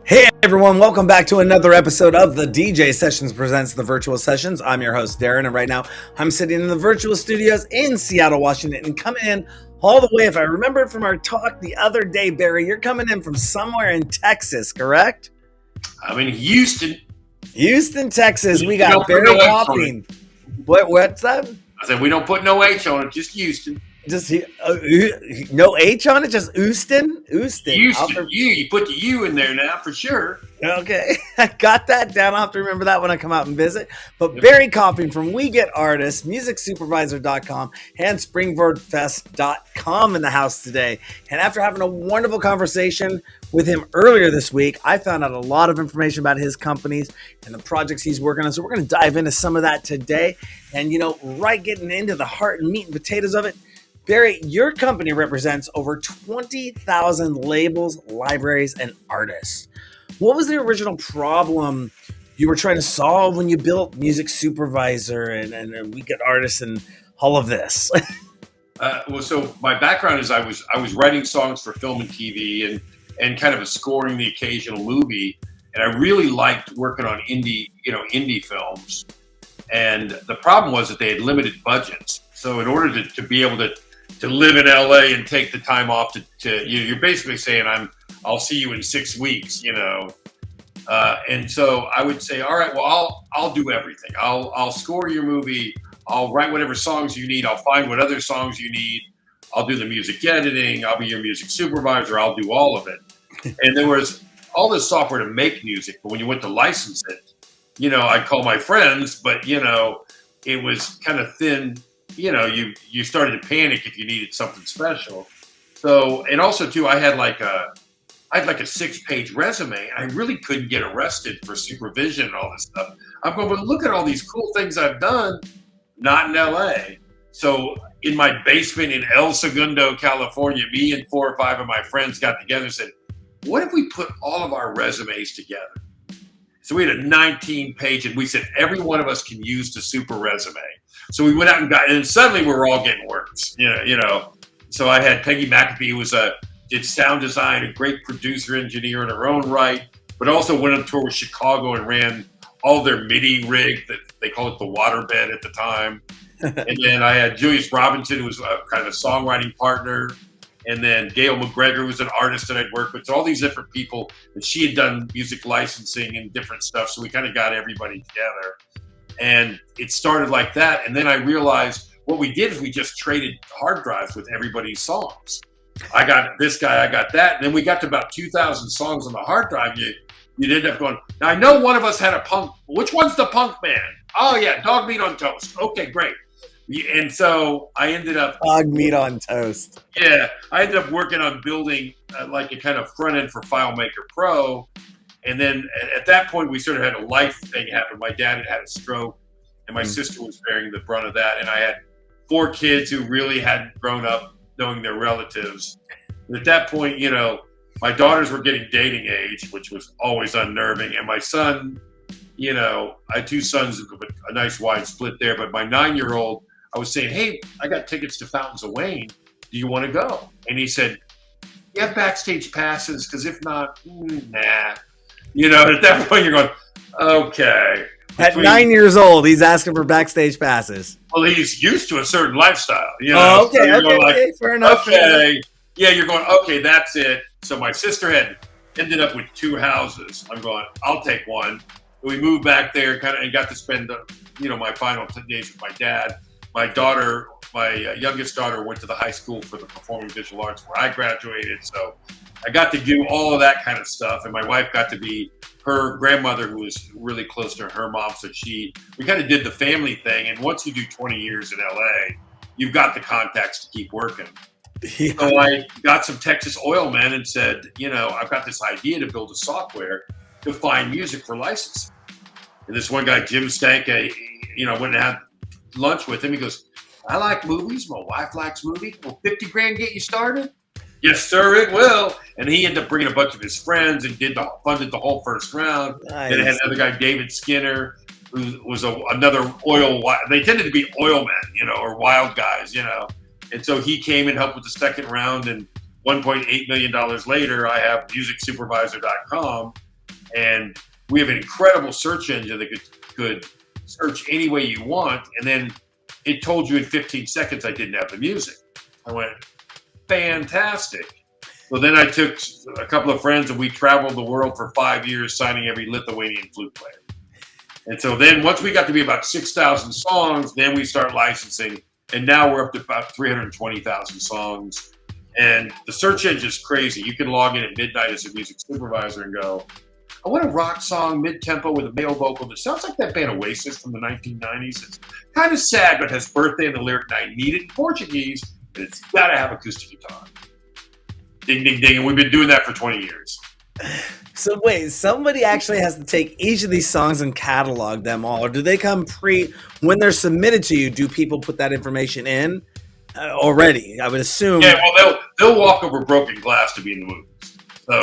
Hey everyone, welcome back to another episode of the DJ Sessions Presents the Virtual Sessions. I'm your host Darren, and right now I'm sitting in the virtual studios in Seattle, Washington, and coming in all the way, if I remember from our talk the other day, Barry, you're coming in from somewhere in Texas, correct? I'm in Houston. Houston, Texas. We got Barry Coffing. What's that? I said we don't put no H on it, just Houston. Just no H on it, just Houston. Houston. You put the U in there now for sure. Okay, I got that down. I'll have to remember that when I come out and visit. But Barry Coffing from We Get Artists, musicsupervisor.com, and springboardfest.com in the house today. And after having a wonderful conversation with him earlier this week, I found out a lot of information about his companies and the projects he's working on. So we're going to dive into some of that today. And, right getting into the heart and meat and potatoes of it, Barry, your company represents over 20,000 labels, libraries, and artists. What was the original problem you were trying to solve when you built Music Supervisor and We Get Artists and all of this? So my background is I was writing songs for film and TV and kind of scoring the occasional movie, and I really liked working on indie films. And the problem was that they had limited budgets. So in order to be able to live in LA and take the time off you're basically saying I'll see you in 6 weeks, and so I would say, all right, well, I'll do everything. I'll score your movie. I'll write whatever songs you need. I'll find what other songs you need. I'll do the music editing. I'll be your music supervisor. I'll do all of it. And there was all this software to make music, but when you went to license it, I'd call my friends, but it was kind of thin. You started to panic if you needed something special. So, and also too, I had like a 6-page resume. I really couldn't get arrested for supervision and all this stuff. I'm going, but look at all these cool things I've done, not in LA. So in my basement in El Segundo, California, me and 4 or 5 of my friends got together and said, what if we put all of our resumes together? So we had a 19-page, and we said every one of us can use the super resume. So we went out and suddenly we were all getting works, So I had Peggy McAfee, who did sound design, a great producer engineer in her own right, but also went on tour with Chicago and ran all their MIDI rig, that they call it the waterbed at the time. And then I had Julius Robinson, who was kind of a songwriting partner. And then Gail McGregor, who was an artist that I'd worked with. So all these different people, and she had done music licensing and different stuff. So we kind of got everybody together. And it started like that. And then I realized what we did is we just traded hard drives with everybody's songs. I got this guy, I got that. And then we got to about 2,000 songs on the hard drive. You'd end up going, now I know one of us had a punk. Which one's the punk band? Oh, yeah, Dog Meat on Toast. Okay, great. And so I ended up... Dog Meat on Toast. Yeah, I ended up working on building like a kind of front end for FileMaker Pro. And then at that point, we sort of had a life thing happen. My dad had a stroke, and my sister was bearing the brunt of that. And I had 4 kids who really hadn't grown up knowing their relatives. And at that point, my daughters were getting dating age, which was always unnerving. And my son, I had 2 sons, a nice wide split there. But my 9-year-old, I was saying, hey, I got tickets to Fountains of Wayne. Do you want to go? And he said, you have backstage passes? Because if not, nah. At that point, you're going, okay. At 9 years old, he's asking for backstage passes. Well, he's used to a certain lifestyle. Oh, okay, so okay, fair enough. Okay. Yeah, you're going, okay, that's it. So my sister had ended up with 2 houses. I'm going, I'll take one. We moved back there and got to spend, my final 10 days with my dad. My daughter, my youngest daughter, went to the high school for the performing visual arts where I graduated. So I got to do all of that kind of stuff. And my wife got to be her grandmother, who was really close to her mom. So we kind of did the family thing. And once you do 20 years in LA, you've got the contacts to keep working. Yeah. So I got some Texas oil men and said, I've got this idea to build a software to find music for licensing. And this one guy, Jim Stanka, went and had lunch with him. He goes, I like movies. My wife likes movies. Will 50 grand get you started? Yes, sir, it will. And he ended up bringing a bunch of his friends and funded the whole first round. Nice. Then it had another guy, David Skinner, who was another they tended to be oil men, or wild guys, And so he came and helped with the second round. And $1.8 million later, I have musicsupervisor.com, and we have an incredible search engine that could search any way you want. And then it told you in 15 seconds I didn't have the music. I went, fantastic. So then I took a couple of friends and we traveled the world for 5 years signing every Lithuanian flute player. And so then once we got to be about 6,000 songs, then we start licensing. And now we're up to about 320,000 songs. And the search engine is crazy. You can log in at midnight as a music supervisor and go, I want a rock song mid-tempo with a male vocal that sounds like that band Oasis from the 1990s. It's kind of sad, but has birthday in the lyric, and I need it in Portuguese, and it's got to have acoustic guitar. Ding, ding, ding. And we've been doing that for 20 years. So wait, somebody actually has to take each of these songs and catalog them all, or do they come when they're submitted to you? Do people put that information in already? I would assume. Yeah, well, they'll walk over broken glass to be in the movie. So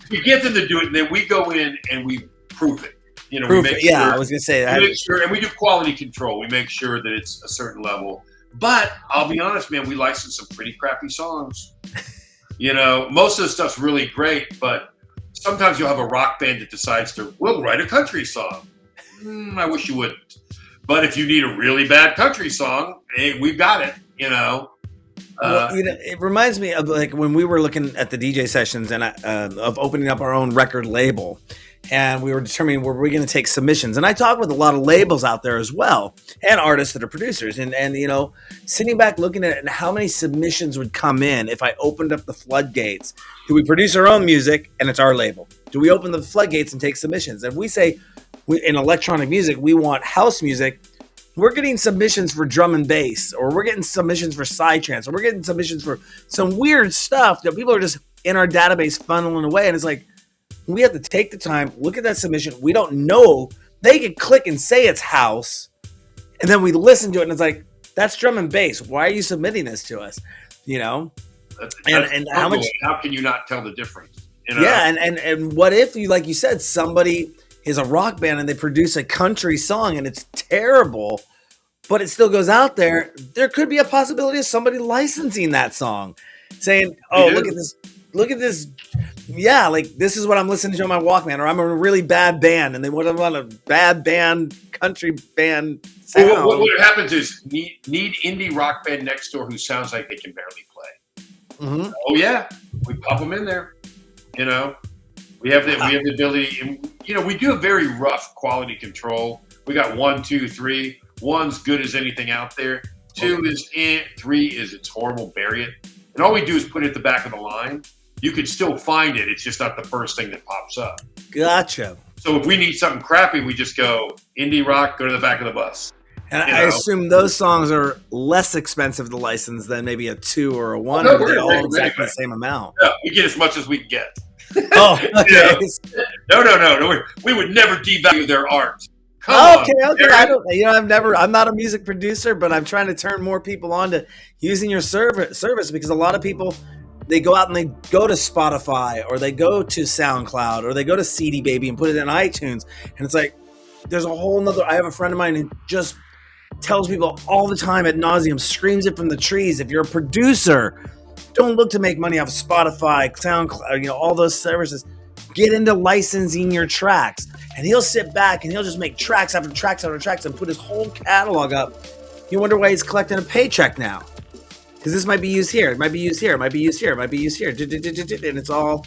we get them to do it, and then we go in and we proof it. You know, proof it. Yeah, I was gonna say that. We make sure, and we do quality control. We make sure that it's a certain level. But I'll be honest, man, we license some pretty crappy songs. You know, most of the stuff's really great, but sometimes you'll have a rock band that decides we'll write a country song. I wish you wouldn't. But if you need a really bad country song, hey, we've got it, you know. Well, you know, it reminds me of like when we were looking at the DJ sessions and of opening up our own record label, and we were determining were we going to take submissions. And I talk with a lot of labels out there as well, and artists that are producers, and you know, sitting back looking at it and how many submissions would come in if I opened up the floodgates. Do we produce our own music and it's our label? Do we open the floodgates and take submissions? If we say in electronic music we want house music, we're getting submissions for drum and bass, or we're getting submissions for psytrance, or we're getting submissions for some weird stuff that people are just in our database funneling away. And it's like, we have to take the time, look at that submission. We don't know. They can click and say it's house, and then we listen to it, and it's like, that's drum and bass. Why are you submitting this to us? You know? And how much? How can you not tell the difference? You know? Yeah, and what if you, like you said, somebody is a rock band and they produce a country song and it's terrible, but it still goes out there. There could be a possibility of somebody licensing that song, saying, "Oh, look at this, yeah, like this is what I'm listening to on my Walkman, or I'm a really bad band, and they want a bad band, country band sound." Well, what happens is need indie rock band next door who sounds like they can barely play. Mm-hmm. Oh yeah, we pop them in there. You know, we have the ability, and you know, we do a very rough quality control. We got 1, 2, 3. 1's good as anything out there. 2 is 3 is it's horrible. Bury it. And all we do is put it at the back of the line. You could still find it. It's just not the first thing that pops up. Gotcha. So if we need something crappy, we just go indie rock. Go to the back of the bus. And I assume those songs are less expensive to license than maybe a 2 or a 1. No, or they're all exactly the same amount. Yeah, we get as much as we can get. Oh, okay. No. We would never devalue their art. Okay. I don't. You know, I'm not a music producer, but I'm trying to turn more people on to using your service because a lot of people, they go out and they go to Spotify or they go to SoundCloud or they go to CD Baby and put it in iTunes, and it's like there's a whole nother. I have a friend of mine who just tells people all the time ad nauseum, screams it from the trees. If you're a producer, don't look to make money off of Spotify, SoundCloud, you know, all those services. Get into licensing your tracks. And he'll sit back and he'll just make tracks after tracks after tracks and put his whole catalog up. You wonder why he's collecting a paycheck now. Because this might be used here. It might be used here. It might be used here. It might be used here. And it's all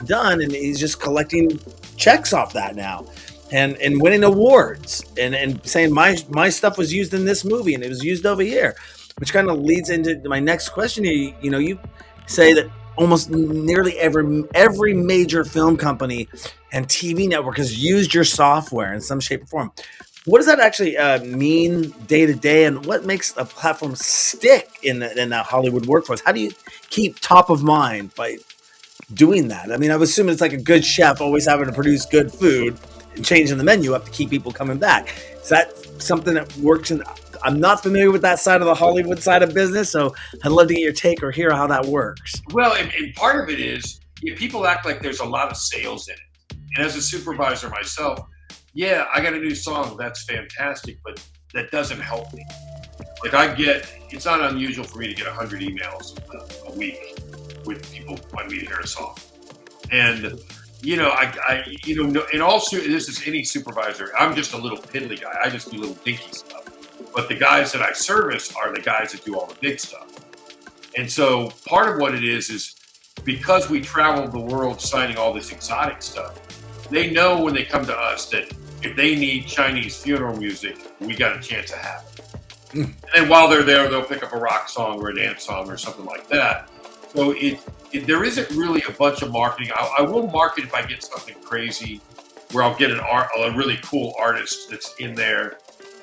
done. And he's just collecting checks off that now. And winning awards. And saying my stuff was used in this movie and it was used over here. Which kind of leads into my next question here. You know, you say that almost nearly every major film company and TV network has used your software in some shape or form. What does that actually mean day to day, and what makes a platform stick in that Hollywood workforce? How do you keep top of mind by doing that? I mean, I would assume it's like a good chef always having to produce good food and changing the menu up to keep people coming back. Is that something that works in? I'm not familiar with that side of the Hollywood side of business, so I'd love to get your take or hear how that works. Well, and part of it is people act like there's a lot of sales in it. And as a supervisor myself, yeah, I got a new song. That's fantastic, but that doesn't help me. Like it's not unusual for me to get 100 emails a week. with people when we hear a song. And in all this is any supervisor. I'm just a little piddly guy. I just do little dinky stuff. But the guys that I service are the guys that do all the big stuff. And so part of what it is because we travel the world signing all this exotic stuff, they know when they come to us that if they need Chinese funeral music, we got a chance to have it. And while they're there, they'll pick up a rock song or a dance song or something like that. So there isn't really a bunch of marketing. I will market if I get something crazy where I'll get a really cool artist that's in there.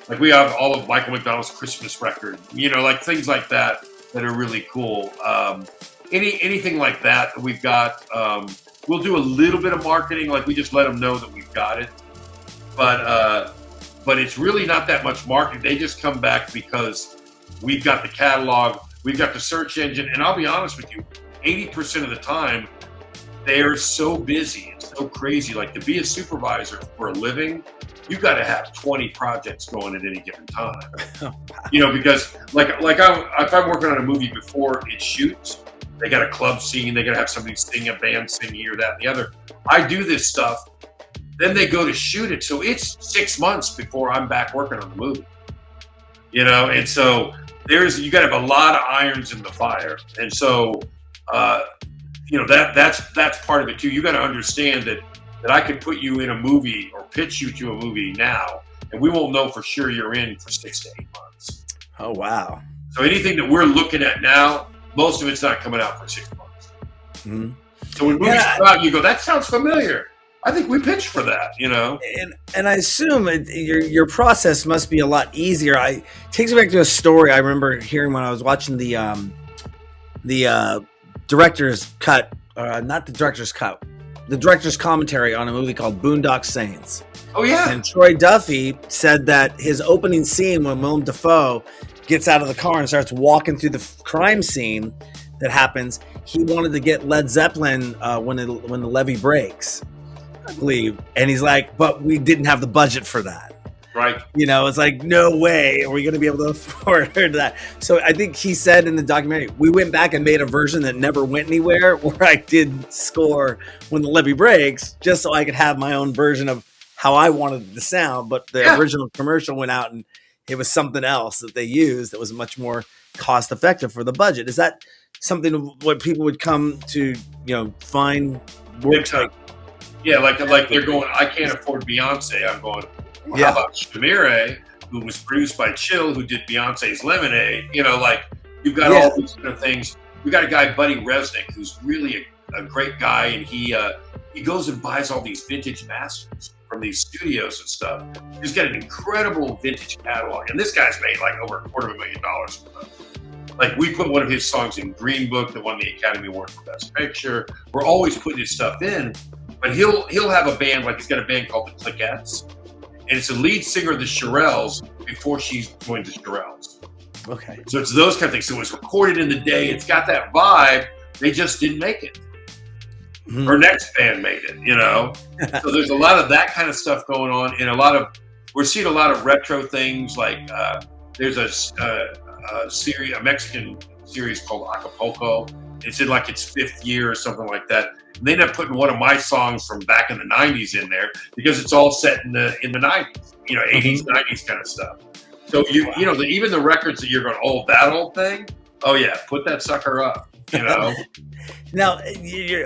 Like we have all of Michael McDonald's Christmas record, like things like that are really cool. Anything like that we've got, we'll do a little bit of marketing. Like we just let them know that we've got it. But it's really not that much marketing. They just come back because we've got the catalog, we've got the search engine. And I'll be honest with you, 80% of the time, they're so busy and so crazy. Like to be a supervisor for a living, you got to have 20 projects going at any given time. Because if I'm working on a movie before it shoots, they got a club scene, they got to have somebody sing, a band sing here, that, and the other. I do this stuff. Then they go to shoot it. So it's 6 months before I'm back working on the movie, and so you got to have a lot of irons in the fire. And so, that's part of it too. You got to understand that I could put you in a movie or pitch you to a movie now, and we won't know for sure you're in for 6 to 8 months. Oh, wow. So anything that we're looking at now, most of it's not coming out for 6 months. Mm-hmm. So when movies come out, you go, that sounds familiar. I think we pitched for that, And I assume your process must be a lot easier. It takes me back to a story I remember hearing when I was watching the director's cut, not the director's cut, the director's commentary on a movie called Boondock Saints. Oh, yeah. And Troy Duffy said that his opening scene when Willem Dafoe gets out of the car and starts walking through the crime scene that happens, he wanted to get Led Zeppelin when the levee breaks, I believe. And he's like, but we didn't have the budget for that. Right. It's like, no way are we going to be able to afford that. So I think he said in the documentary, we went back and made a version that never went anywhere where I did score when the levee breaks, just so I could have my own version of how I wanted it to sound. But the original commercial went out and it was something else that they used that was much more cost effective for the budget. Is that something what people would come to, find works like? Yeah, like they're going, I can't afford Beyonce. I'm going, well, how about Shamire, who was produced by Chill, who did Beyonce's Lemonade? You've got all these kind of things. We got a guy, Buddy Resnick, who's really a great guy, and he goes and buys all these vintage masters from these studios and stuff. He's got an incredible vintage catalog, and this guy's made like over $250,000. Like we put one of his songs in Green Book that won the Academy Award for Best Picture. We're always putting his stuff in, but he'll have a band, like he's got a band called the Cliquettes. And it's the lead singer of the Shirelles before she joined the Shirelles. Okay. So it's those kind of things. So it's recorded in the day. It's got that vibe. They just didn't make it. Mm-hmm. Her next band made it, So there's a lot of that kind of stuff going on. And we're seeing a lot of retro things. Like there's a Mexican series called Acapulco. It's in like its 5th year or something like that. And they ended up putting one of my songs from back in the 90s in there because it's all set in the 90s, 80s, 90s kind of stuff. So even the records that you're going, oh, that old thing, oh yeah, put that sucker up, Now,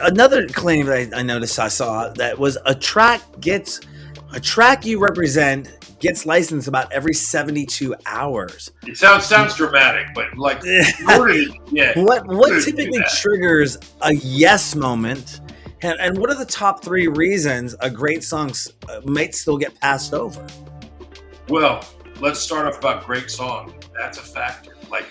another claim that I noticed I saw that was a track you represent gets licensed about every 72 hours. It sounds dramatic, but like, what typically triggers a yes moment, and what are the top 3 reasons a great song might still get passed over? Well, let's start off about great song. That's a factor. Like,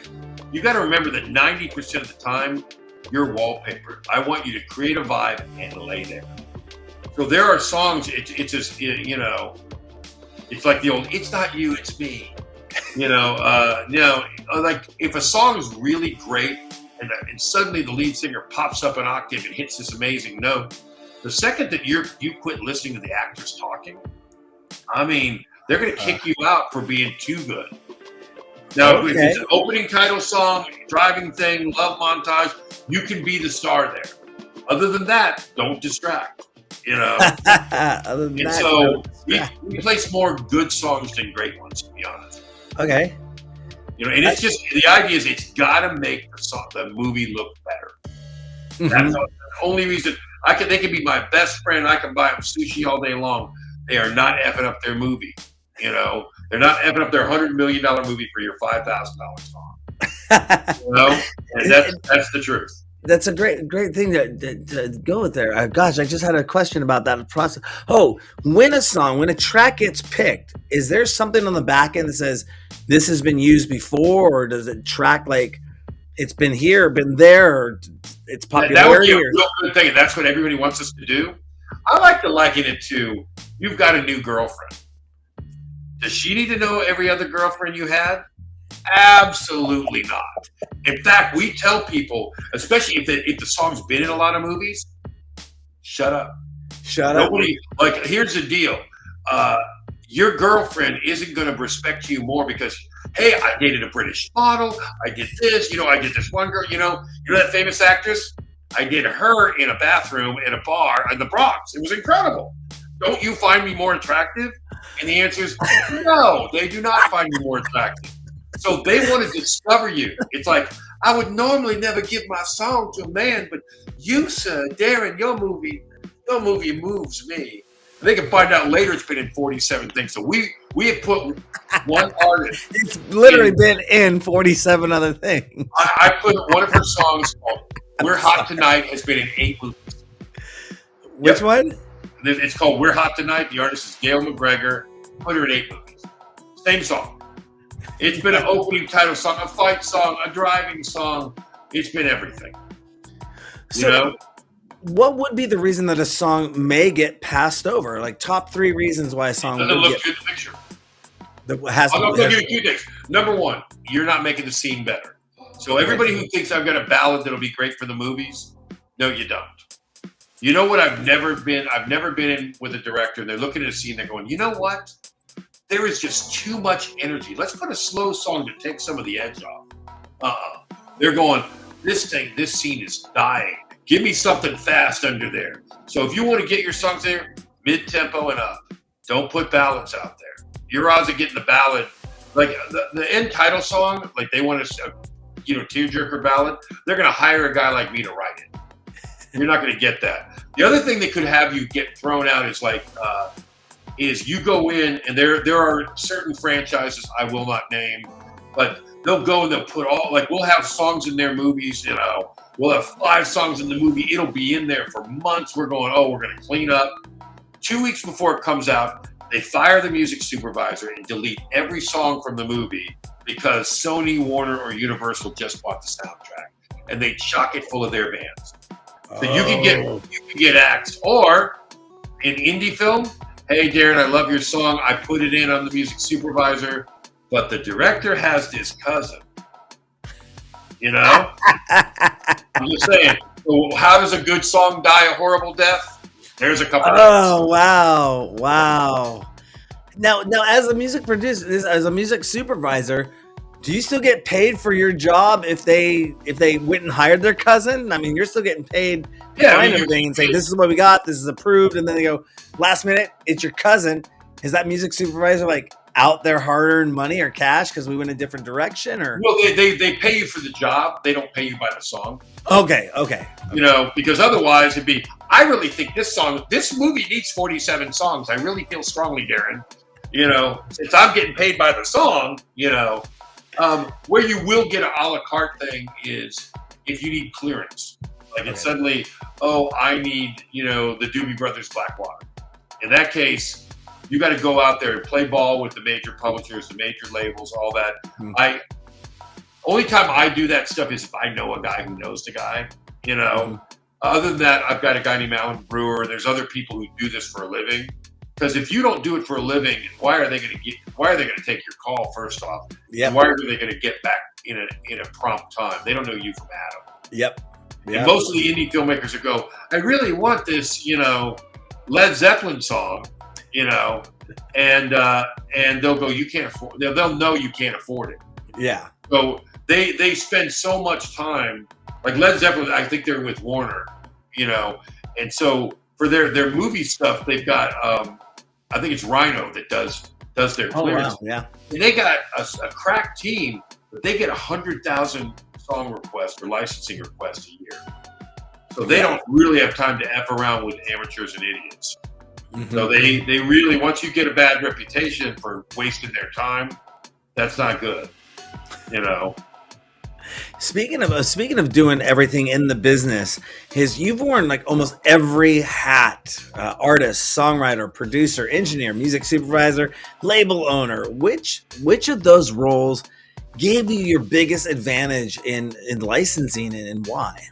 you got to remember that 90% of the time, you're wallpaper. I want you to create a vibe and lay there. So there are songs. It's just it's like the old, it's not you, it's me. Like if a song is really great and suddenly the lead singer pops up an octave and hits this amazing note, the second that you quit listening to the actors talking, I mean, they're going to kick you out for being too good. Now, if Okay. it's an opening title song, driving thing, love montage, you can be the star there. Other than that, don't distract. You know. Other than And that, so no. we place more good songs than great ones, to be honest. Okay. You know, and it's just the idea is it's got to make the movie look better. Mhm. That's the only reason. They can be my best friend. I can buy them sushi all day long. They are not effing up their movie. You know, they're not effing up their $100 million movie for your $5,000 song. You know, and that's the truth. That's a great thing to go with there. Gosh, I just had a question about that process. Oh, when a track gets picked, is there something on the back end that says this has been used before, or does it track like it's been here, been there, or its popularity? That would be a real good thing, and that's what everybody wants us to do. I like to liken it to you've got a new girlfriend. Does she need to know every other girlfriend you had? Absolutely not. In fact, we tell people, especially if the song's been in a lot of movies, shut up. Shut up. Like, here's the deal. Your girlfriend isn't going to respect you more because, hey, I dated a British model. I did this. You know, I did this one girl. You know that famous actress? I did her in a bathroom in a bar in the Bronx. It was incredible. Don't you find me more attractive? And the answer is no, they do not find you more attractive. So they want to discover you. It's like, I would normally never give my song to a man, but you, sir, Darren, your movie moves me. And they can find out later it's been in 47 things. So we have put one artist. It's literally been in 47 other things. I put one of her songs called We're Hot Tonight has been in 8 movies. Which one? It's called We're Hot Tonight. The artist is Gail McGregor. Put her in 8 movies. Same song. It's been an opening title song, a fight song, a driving song. It's been everything. So, you know? What would be the reason that a song may get passed over? Like top 3 reasons why a song doesn't look good in the picture. I'll give you 2 things. Number 1, you're not making the scene better. So everybody who thinks I've got a ballad that'll be great for the movies, no, you don't. You know what? I've never been in with a director. They're looking at a scene. They're going, you know what? There is just too much energy. Let's put a slow song to take some of the edge off. They're going, this scene is dying. Give me something fast under there. So if you want to get your songs there, mid-tempo and up. Don't put ballads out there. Your odds of getting the ballad, like the end title song, like they want a tearjerker ballad, they're going to hire a guy like me to write it. You're not going to get that. The other thing that could have you get thrown out is like, is you go in and there are certain franchises I will not name, but they'll go and they'll put we'll have songs in their movies, we'll have 5 songs in the movie. It'll be in there for months. We're going, we're going to clean up. 2 weeks before it comes out, they fire the music supervisor and delete every song from the movie because Sony, Warner, or Universal just bought the soundtrack and they chock it full of their bands. So you can get axed. Or in indie film, hey, Darren, I love your song. I put it in on the music supervisor, but the director has this cousin. I'm just saying. So how does a good song die a horrible death? There's a couple. Oh, wow. Now, as a music producer, as a music supervisor, do you still get paid for your job if they went and hired their cousin? I mean, you're still getting paid to find everything and say, this is what we got, this is approved, and then they go, last minute, it's your cousin. Is that music supervisor like out their hard-earned money or cash because we went a different direction? Or well, they pay you for the job. They don't pay you by the song. Okay. Because otherwise it'd be, I really think this movie needs 47 songs. I really feel strongly, Darren. Since I'm getting paid by the song, where you will get an a la carte thing is if you need clearance. Like it's suddenly, I need, the Doobie Brothers Blackwater. In that case, you got to go out there and play ball with the major publishers, the major labels, all that. Mm-hmm. Only time I do that stuff is if I know a guy who knows the guy, Mm-hmm. Other than that, I've got a guy named Alan Brewer. There's other people who do this for a living. Because if you don't do it for a living, why are they going to take your call first off? Yeah. Why are they going to get back in a prompt time? They don't know you from Adam. Yep. And most of the indie filmmakers will go, I really want this, Led Zeppelin song, and they'll go, you can't afford. They'll know you can't afford it. Yeah. So they spend so much time, like Led Zeppelin, I think they're with Warner, and so for their movie stuff, they've got I think it's Rhino that does their Oh clearance. wow. Yeah. And they got a crack team, but they get 100,000 song requests or licensing requests a year. So they don't really have time to F around with amateurs and idiots. Mm-hmm. So they really, once you get a bad reputation for wasting their time, that's not good. Speaking of doing everything in the business, you've worn like almost every hat: artist, songwriter, producer, engineer, music supervisor, label owner. Which of those roles gave you your biggest advantage in licensing, and why?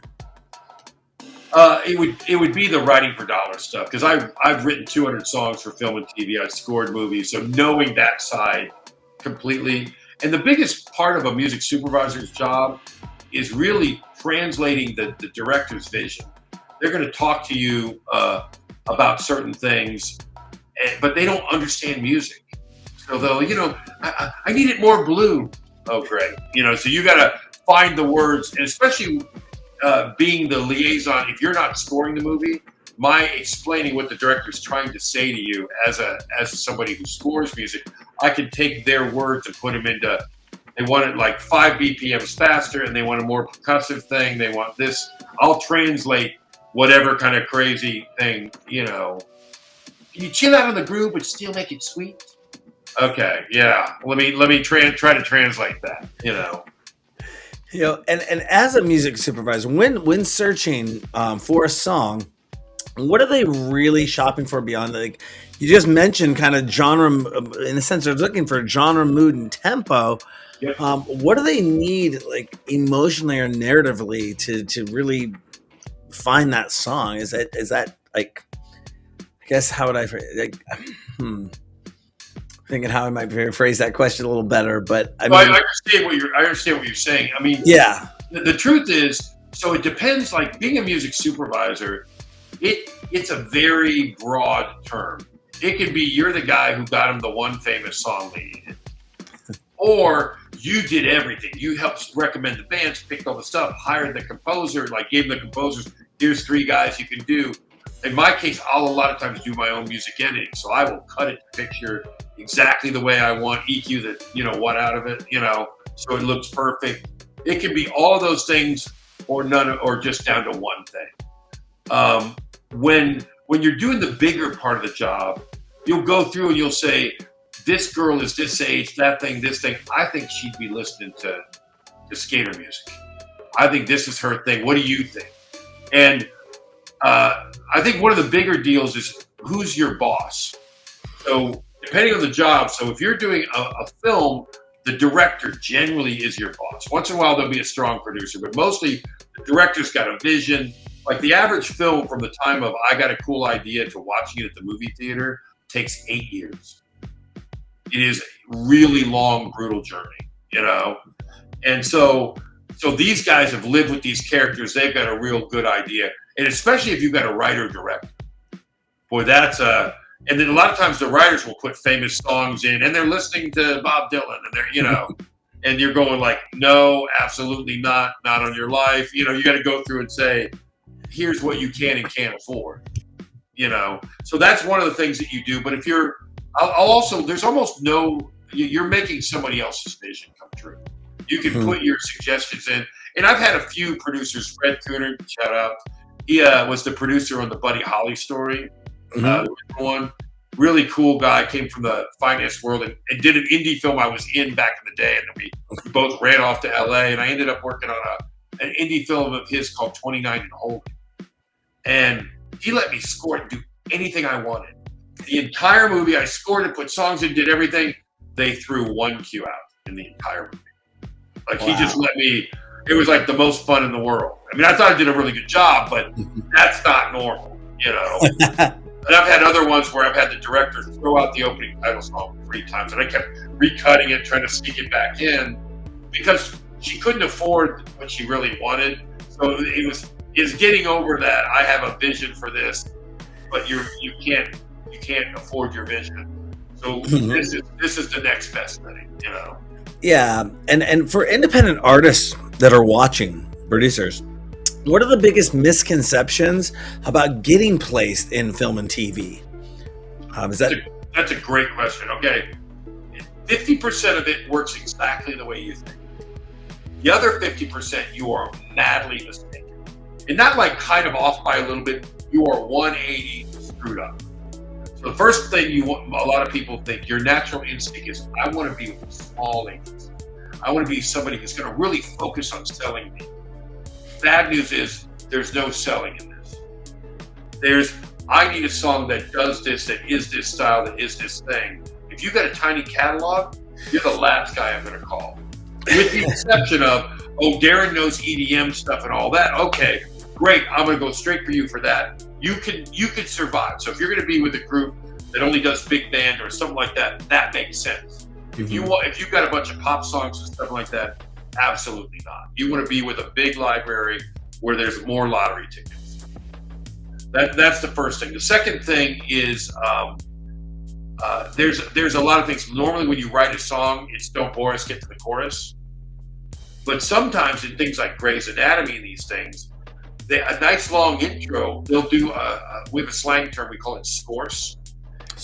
It would be the writing for dollar stuff, because I've written 200 songs for film and TV. I've scored movies, so knowing that side completely. And the biggest part of a music supervisor's job is really translating the director's vision. They're going to talk to you about certain things, but they don't understand music. So they'll, I need it more blue. Oh, great. So you got to find the words, and especially being the liaison, if you're not scoring the movie, my explaining what the director's trying to say to you as somebody who scores music, I can take their words and put them into, they want it like 5 BPMs faster, and they want a more percussive thing. They want this. I'll translate whatever kind of crazy thing, Can you chill out on the groove but still make it sweet? Okay, yeah. Let me try to translate that, And as a music supervisor, when searching for a song, what are they really shopping for beyond like you just mentioned kind of genre? In a sense, they're looking for genre, mood, and tempo. Yep. What do they need, like emotionally or narratively, to really find that song? Is that like? I guess how would I thinking how I might phrase that question a little better, but I understand what you're saying. I mean, yeah. The truth is, so it depends. Like being a music supervisor, it's a very broad term. It could be you're the guy who got him the one famous song they needed, or you did everything. You helped recommend the bands, picked all the stuff, hired the composer, like gave the composers, here's 3 guys you can do. In my case, I'll a lot of times do my own music editing, so I will cut it to picture exactly the way I want, EQ the what out of it, so it looks perfect. It can be all those things, or none, or just down to one thing. When you're doing the bigger part of the job, you'll go through and you'll say, this girl is this age, that thing, this thing. I think she'd be listening to skater music. I think this is her thing. What do you think? And I think one of the bigger deals is who's your boss. So depending on the job, so if you're doing a film, the director generally is your boss. Once in a while, there'll be a strong producer, but mostly the director's got a vision. Like the average film from the time of I got a cool idea to watching it at the movie theater takes 8 years. It is a really long, brutal journey, And so these guys have lived with these characters. They've got a real good idea. And especially if you've got a writer-director. Boy, and then a lot of times the writers will put famous songs in, and they're listening to Bob Dylan, and they're, and you're going like, no, absolutely not on your life. You got to go through and say, here's what you can and can't afford. So that's one of the things that you do. But if I'll also, there's almost you're making somebody else's vision come true. You can put your suggestions in. And I've had a few producers, Fred Cooner, shout out. He was the producer on the Buddy Holly story. One really cool guy, came from the finance world and did an indie film I was in back in the day. And we both ran off to LA, and I ended up working on an indie film of his called 29 and Holding. And he let me score it and do anything I wanted. The entire movie, I scored it, put songs in, did everything. They threw one cue out in the entire movie. Like He just let me, it was like the most fun in the world. I mean, I thought I did a really good job, but that's not normal, And I've had other ones where I've had the director throw out the opening title song 3 times, and I kept recutting it, trying to sneak it back in, because she couldn't afford what she really wanted. So it's getting over that. I have a vision for this, but you can't afford your vision. So this is the next best thing, you know. Yeah, and for independent artists that are watching, producers, what are the biggest misconceptions about getting placed in film and TV? That's a great question. Okay, 50% of it works exactly the way you think. The other 50%, you are madly mistaken, and not like kind of off by a little bit. You are 180 screwed up. So the first thing a lot of people think, your natural instinct is, I want to be with small agencies. I want to be somebody who's going to really focus on selling me. Bad news is there's no selling in this. I need a song that does this, that is this style, that is this thing. If you've got a tiny catalog, you're the last guy I'm going to call. With the exception of, Darren knows EDM stuff and all that. Okay, great. I'm going to go straight for you for that. You can survive. So if you're going to be with a group that only does big band or something like that, that makes sense. If you've got a bunch of pop songs and stuff like that, absolutely not. You want to be with a big library where there's more lottery tickets. That's the first thing. The second thing is there's a lot of things. Normally when you write a song, it's don't bore us, get to the chorus. But sometimes in things like Grey's Anatomy and these things, a nice long intro, they'll do we have a slang term, we call it scores.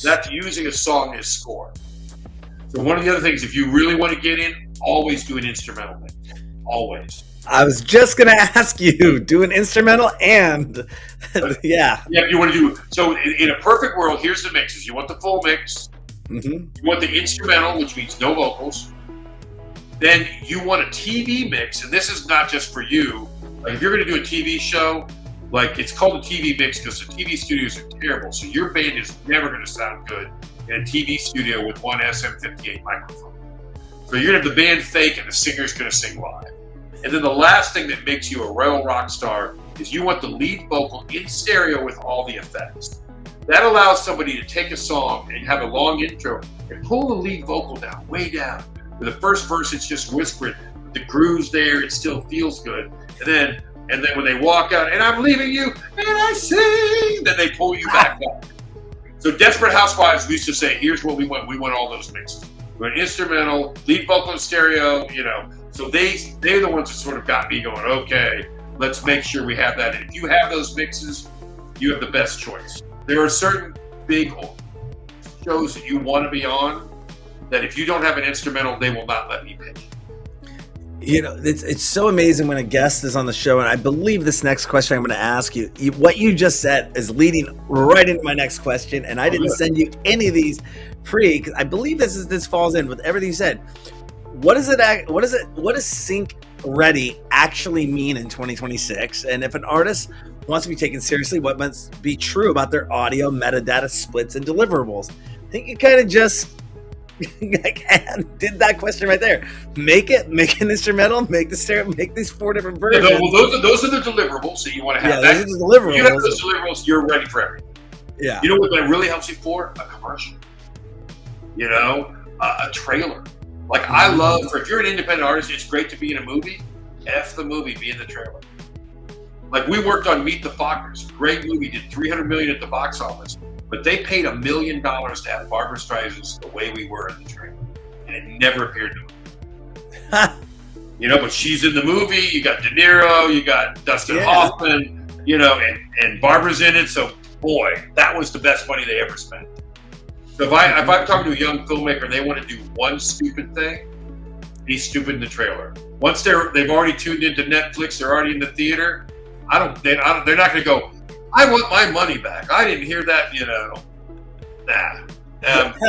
That's using a song as score. So one of the other things, if you really want to get in, always do an instrumental mix. Always. I was just going to ask you, do an instrumental and yeah. Yeah, you want to do, so in a perfect world, here's the mixes. You want the full mix. You want the instrumental, which means no vocals. Then you want a TV mix, and this is not just for you. Like if you're going to do a TV show, like it's called a TV mix because the TV studios are terrible. So your band is never going to sound good in a TV studio with one SM58 microphone. So you're going to have the band fake and the singer's going to sing live. And then the last thing that makes you a royal rock star is you want the lead vocal in stereo with all the effects. That allows somebody to take a song and have a long intro and pull the lead vocal down, way down. For the first verse, it's just whispering. The groove's there, it still feels good. And then when they walk out, and I'm leaving you, and I sing, then they pull you back up. So Desperate Housewives, we used to say, here's what we want. We want all those mixes. We want instrumental, lead vocal in stereo, you know. So they're the ones that sort of got me going, okay, let's make sure we have that. And if you have those mixes, you have the best choice. There are certain big shows that you want to be on that if you don't have an instrumental, they will not let me pitch. You know, it's so amazing when a guest is on the show, and I believe this next question I'm going to ask you, what you just said is leading right into my next question, and I didn't send you any of these pre, because I believe this falls in with everything you said. What does sync ready actually mean in 2026? And if an artist wants to be taken seriously, what must be true about their audio, metadata, splits, and deliverables? I think you kind of just did that question right there. Make an instrumental, make the stereo, make these 4 different versions. Yeah, well, those are the deliverables. So you want to have that. Those are the deliverables. If you have those deliverables, you're ready for everything. Yeah. You know what that really helps you for? A commercial. You know, a trailer. Like I love, if you're an independent artist, it's great to be in a movie. F the movie, be in the trailer. Like we worked on Meet the Fockers, great movie, did $300 million at the box office, but they paid $1 million to have Barbra Streisand's The Way We Were in the trailer, and it never appeared to them. You know, but she's in the movie. You got De Niro, you got Dustin Hoffman, you know, and Barbara's in it. So boy, that was the best money they ever spent. So if I'm talking to a young filmmaker and they want to do one stupid thing, be stupid in the trailer. Once they've already tuned into Netflix, they're already in the theater. They're not going to go, I want my money back. I didn't hear that, you know. Nah.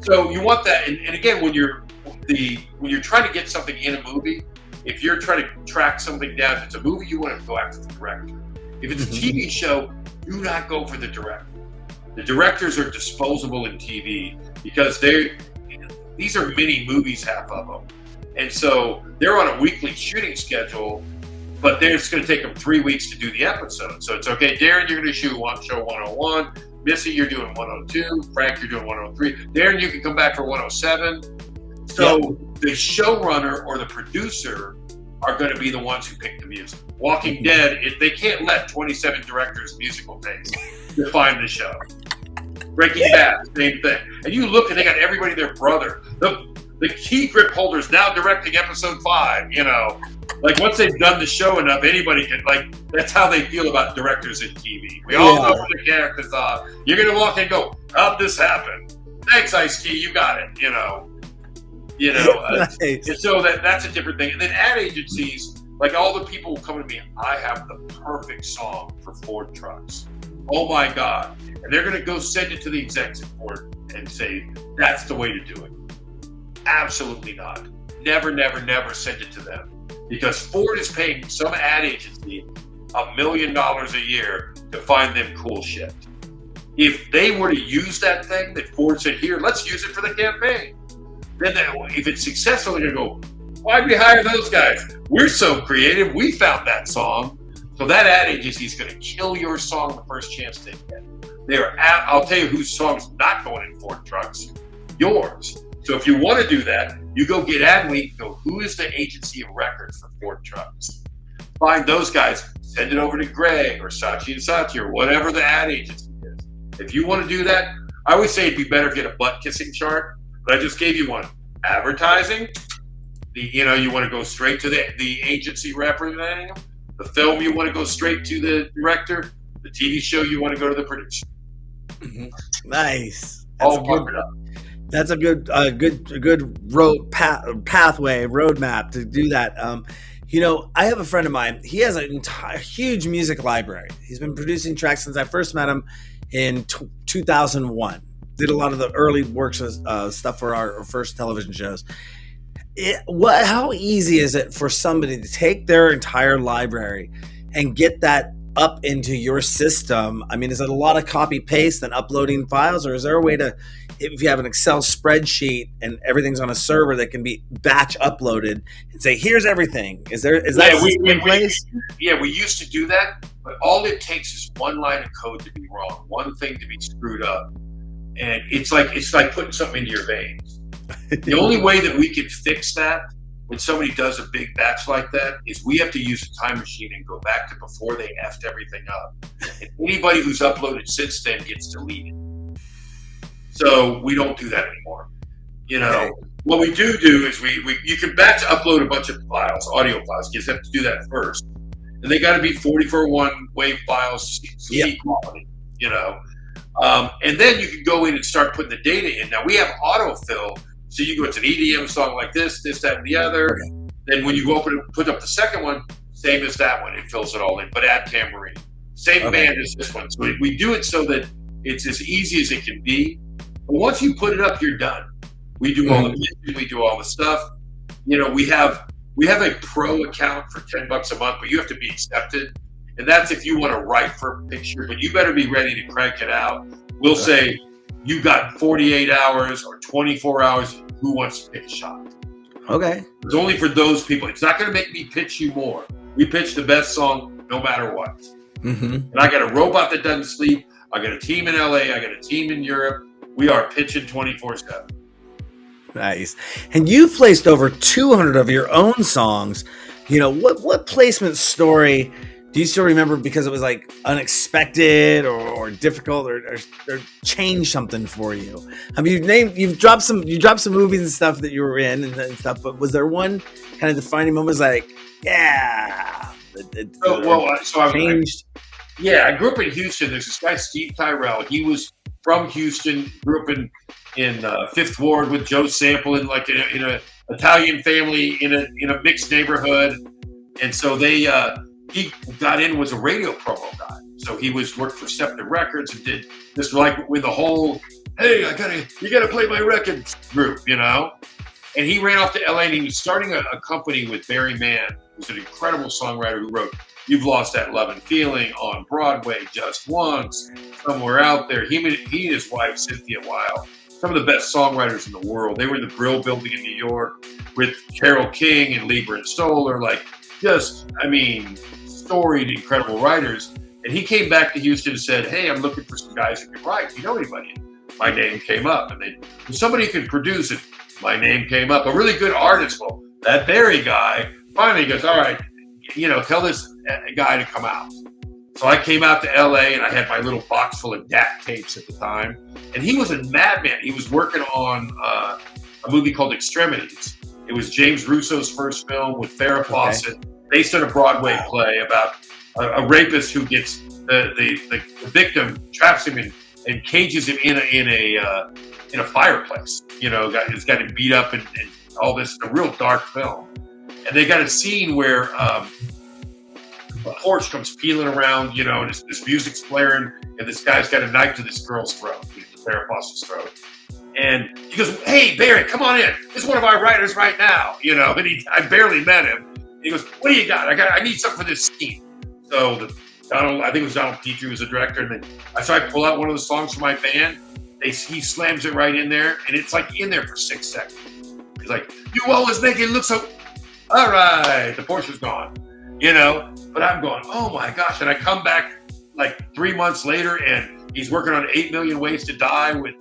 So you want that, and again, when you're trying to get something in a movie, if you're trying to track something down, if it's a movie, you want to go after the director. If it's a TV show, do not go for the director. The directors are disposable in TV because these are mini movies, half of them. And so they're on a weekly shooting schedule, but it's going to take them 3 weeks to do the episode. So it's okay, Darren, you're going to shoot show 101. Missy, you're doing 102. Frank, you're doing 103. Darren, you can come back for 107. So the showrunner or the producer are going to be the ones who pick the music. Walking Dead, they can't let 27 directors' musical taste define the show. Breaking Bad, same thing. And you look and they got everybody their brother. The key grip holder is now directing episode 5, you know. Like once they've done the show enough, anybody can, like, that's how they feel about directors in TV. We all know what the characters are. You're going to walk in and go, how'd this happen? Thanks, Ice-T, you got it, you know. Nice. And so that's a different thing. And then ad agencies, like all the people coming to me, I have the perfect song for Ford trucks. Oh my God. And they're going to go send it to the execs at Ford and say, that's the way to do it. Absolutely not. Never, never, never send it to them. Because Ford is paying some ad agency $1 million a year to find them cool shit. If they were to use that thing that Ford said, here, let's use it for the campaign. Then if it's successful, they're going to go, why'd we hire those guys? We're so creative. We found that song. So that ad agency is going to kill your song the first chance they get. I'll tell you whose song's not going in Ford trucks. Yours. So if you want to do that, you go get Adweek, go, who is the agency of record for Ford trucks? Find those guys, send it over to Greg or Sachi and Sachi or whatever the ad agency is. If you want to do that, I always say it'd be better to get a butt-kissing chart, but I just gave you one. Advertising, you want to go straight to the agency representing them. The film, you want to go straight to the director. The TV show, you want to go to the producer. Nice. All covered up. That's a good roadmap to do that. I have a friend of mine. He has an entire huge music library. He's been producing tracks since I first met him in 2001. Did a lot of the early works stuff for our first television shows. How easy is it for somebody to take their entire library and get that up into your system? I mean, is it a lot of copy paste and uploading files, or is there a way to, if you have an Excel spreadsheet and everything's on a server that can be batch uploaded and say, here's everything? Is that in place? We used to do that, but all it takes is one line of code to be wrong, one thing to be screwed up. And it's like putting something into your veins. The only way that we can fix that when somebody does a big batch like that is we have to use a time machine and go back to before they effed everything up. And anybody who's uploaded since then gets deleted. So we don't do that anymore. What we do is you can batch upload a bunch of files, audio files. You just have to do that first. And they got to be 44.1 wave files, CD quality, and then you can go in and start putting the data in. Now we have autofill, so you go, it's an EDM song like this, that, and the other. Okay. Then when you go open and put up the second one, same as that one, it fills it all in, but add tambourine. Same band as this one. So we do it so that it's as easy as it can be. But once you put it up, you're done. We do all the music, we do all the stuff. We have a pro account for $10 a month, but you have to be accepted. And that's if you want to write for a picture, but you better be ready to crank it out. We'll say, you got 48 hours or 24 hours. Who wants to take a shot? Okay. It's only for those people. It's not going to make me pitch you more. We pitch the best song no matter what. Mm-hmm. And I got a robot that doesn't sleep. I got a team in LA. I got a team in Europe. We are pitching 24/7. Nice. And you've placed over 200 of your own songs. What placement story do you still remember because it was like unexpected or difficult or changed something for you? I mean, you've dropped some movies and stuff that you were in and stuff, but was there one kind of defining moment? Like, changed. I grew up in Houston. There's this guy Steve Tyrell. He was from Houston. Grew up in Fifth Ward with Joe Sample in an Italian family in a mixed neighborhood, and so they. He got in, was a radio promo guy. So he worked for Scepter Records and did this with the whole, hey, you gotta play my records group, And he ran off to LA and he was starting a company with Barry Mann, who's an incredible songwriter who wrote You've Lost That Love and Feeling on Broadway, Just Once, Somewhere Out There. He and his wife, Cynthia Weil, some of the best songwriters in the world. They were in the Brill Building in New York with Carole King and Lieber and Stoller, storied, incredible writers. And he came back to Houston and said, hey, I'm looking for some guys who can write. Do you know anybody? My name came up. And somebody who can produce it. My name came up. A really good artist. Well, that Barry guy finally goes, all right, tell this guy to come out. So I came out to LA and I had my little box full of DAT tapes at the time. And he was a madman. He was working on a movie called Extremities. It was James Russo's first film with Farrah Fawcett, based on a Broadway play about a rapist who gets the victim, traps him and cages him in a fireplace. It's got him beat up and all this. A real dark film. And they got a scene where a horse comes peeling around, and this music's blaring, and this guy's got a knife to this girl's throat, Farrah Fawcett's throat. And he goes, "Hey, Barry, come on in. This is one of our writers right now." And I barely met him. And he goes, "What do you got? I need something for this scene." So I think it was Donald Petrie was the director. And then so I pull out one of the songs from my band. He slams it right in there, and it's like in there for 6 seconds. He's like, "You always make it look so." All right, the Porsche's gone, But I'm going, oh my gosh! And I come back like 3 months later, and he's working on 8 Million Ways to Die, with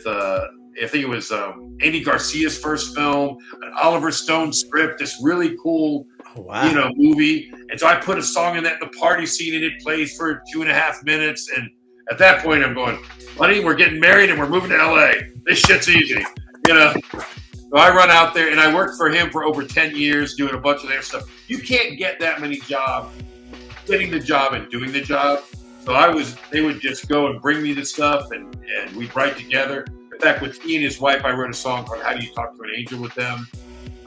I think it was Andy Garcia's first film, an Oliver Stone script, this really cool, movie. And so I put a song in that the party scene, and it plays for 2.5 minutes. And at that point, I'm going, "Buddy, we're getting married and we're moving to LA. This shit's easy," So I run out there, and I worked for him for over 10 years doing a bunch of their stuff. You can't get that many jobs, getting the job and doing the job. So they would just go and bring me the stuff, and we'd write together. In fact, with he and his wife, I wrote a song called "How Do You Talk to an Angel" with them.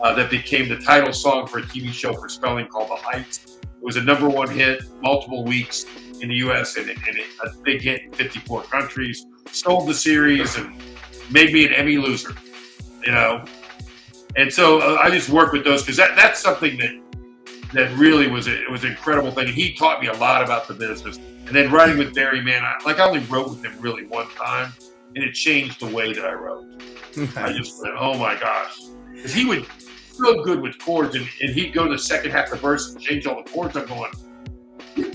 That became the title song for a TV show for Spelling called The Heights. It was a number 1 hit, multiple weeks in the U.S. and a big hit in 54 countries. Sold the series and made me an Emmy loser, And so I just worked with those because that's something that really was an incredible thing. And he taught me a lot about the business. And then writing with Barry, man, I only wrote with him really one time, and it changed the way that I wrote. Nice. I just went, oh my gosh. Because he would so good with chords, and he'd go to the second half of the verse and change all the chords. I'm going,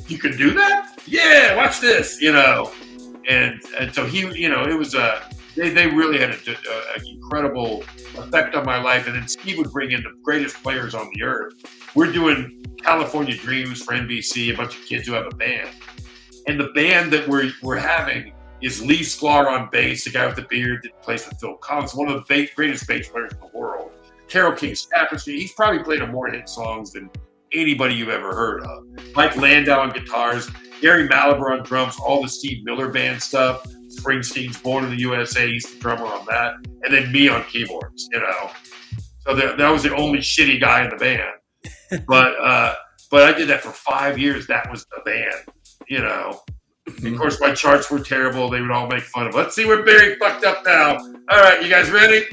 "You can do that? Yeah, watch this," And so he, it was they really had an incredible effect on my life. And then Steve would bring in the greatest players on the earth. We're doing California Dreams for NBC, a bunch of kids who have a band. And the band that we're having is Lee Sklar on bass, the guy with the beard that plays with Phil Collins, one of the greatest bass players in the world. Carole King's Tapestry. He's probably played on more hit songs than anybody you've ever heard of. Mike Landau on guitars, Gary Malabar on drums, all the Steve Miller Band stuff. Springsteen's Born in the USA, he's the drummer on that. And then me on keyboards, So that was the only shitty guy in the band. But I did that for 5 years. That was the band, Of course, my charts were terrible. They would all make fun of, "Let's see where Barry fucked up now. All right, you guys ready?"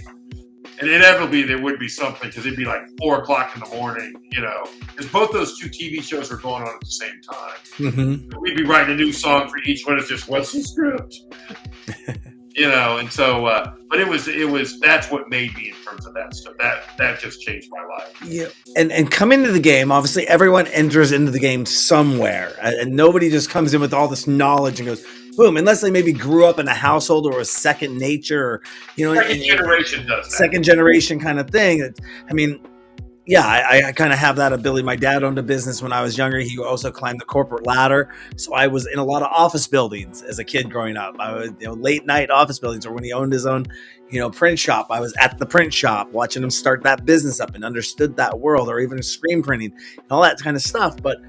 And inevitably there would be something, because it'd be like 4 o'clock in the morning, because both those 2 TV shows were going on at the same time. Mm-hmm. So we'd be writing a new song for each one. It's just, what's the script? And so, but it was that's what made me in terms of that stuff. That just changed my life. Yeah, and coming to the game, obviously everyone enters into the game somewhere, and nobody just comes in with all this knowledge and goes boom, unless they maybe grew up in a household or a second nature, or second generation does that. Second generation kind of thing. I mean, yeah, I kind of have that ability. My dad owned a business when I was younger. He also climbed the corporate ladder. So I was in a lot of office buildings as a kid growing up. I was, late night office buildings, or when he owned his own, print shop, I was at the print shop watching him start that business up and understood that world, or even screen printing and all that kind of stuff. But,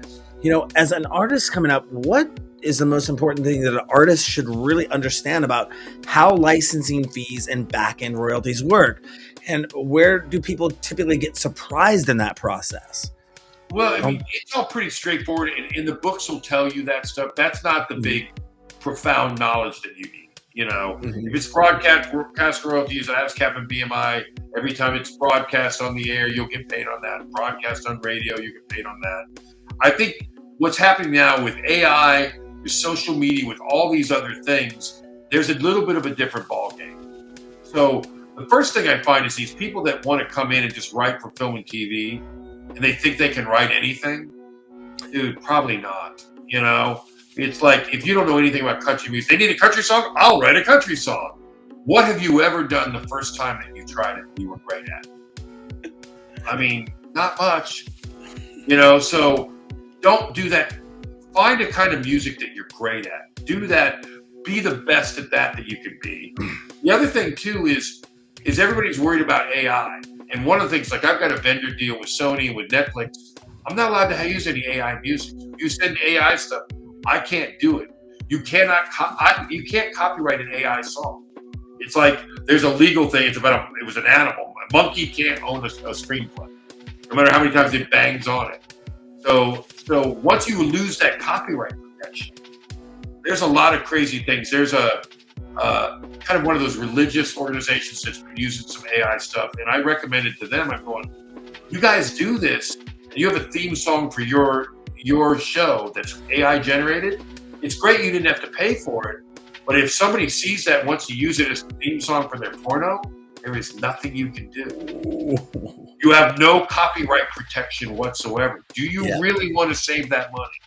as an artist coming up, what is the most important thing that an artist should really understand about how licensing fees and back-end royalties work? And where do people typically get surprised in that process? Well, I mean, it's all pretty straightforward, and the books will tell you that stuff. That's not the big, profound knowledge that you need. If it's broadcast royalties, ASCAP and BMI, every time it's broadcast on the air, you'll get paid on that. Broadcast on radio, you get paid on that. I think what's happening now with AI, with social media, with all these other things, there's a little bit of a different ballgame. So the first thing I find is these people that want to come in and just write for film and TV, and they think they can write anything. Dude, probably not. It's like, if you don't know anything about country music, they need a country song, I'll write a country song. What have you ever done the first time that you tried it and you were great at it? I mean, not much. So don't do that find a kind of music that you're great at. Do that. Be the best at that you can be. The other thing too is everybody's worried about AI. And one of the things, like I've got a vendor deal with Sony and with Netflix. I'm not allowed to use any AI music. You send AI stuff, I can't do it. You can't copyright an AI song. It's like there's a legal thing. It's about it was an animal. A monkey can't own a screenplay, no matter how many times it bangs on it. So once you lose that copyright protection, there's a lot of crazy things. There's a kind of one of those religious organizations that's been using some AI stuff, and I recommend it to them. I'm going, you guys do this, and you have a theme song for your show that's AI generated. It's great you didn't have to pay for it, but if somebody sees that and wants to use it as a theme song for their porno, there is nothing you can do. You have no copyright protection whatsoever. Do you really want to save that money?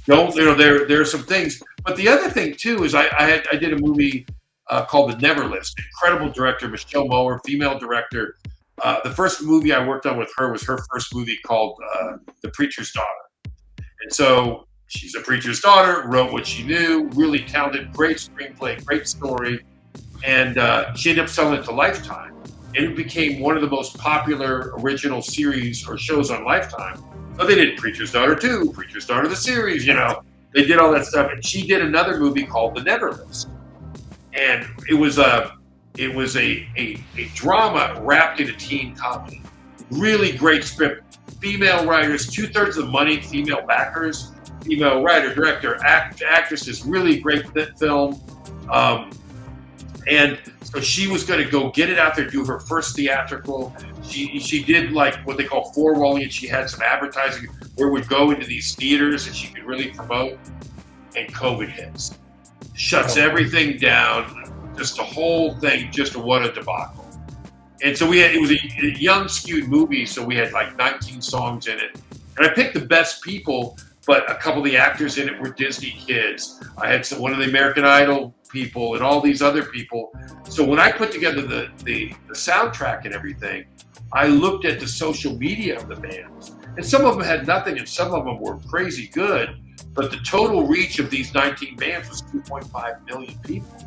Don't, there are some things. But the other thing too is I did a movie called The Never List. Incredible director, Michelle Mower, female director. The first movie I worked on with her was her first movie called The Preacher's Daughter. And so she's a preacher's daughter, wrote what she knew, really talented, great screenplay, great story. And she ended up selling it to Lifetime. And it became one of the most popular original series or shows on Lifetime. So they did Preacher's Daughter 2, Preacher's Daughter the series, They did all that stuff. And she did another movie called The Never List. And it was a drama wrapped in a teen comedy. Really great script. Female writers, 2/3 of the money, female backers, female writer, director, actresses, really great film. And so she was going to go get it out there, do her first theatrical. She did like what they call four-walling, and she had some advertising where we'd go into these theaters and she could really promote. And COVID hits, shuts everything down. Just the whole thing, just what a debacle. And so it was a young, skewed movie, so we had like 19 songs in it. And I picked the best people, but a couple of the actors in it were Disney kids. I had one of the American Idol people and all these other people. So when I put together the soundtrack and everything, I looked at the social media of the bands. And some of them had nothing and some of them were crazy good. But the total reach of these 19 bands was 2.5 million people.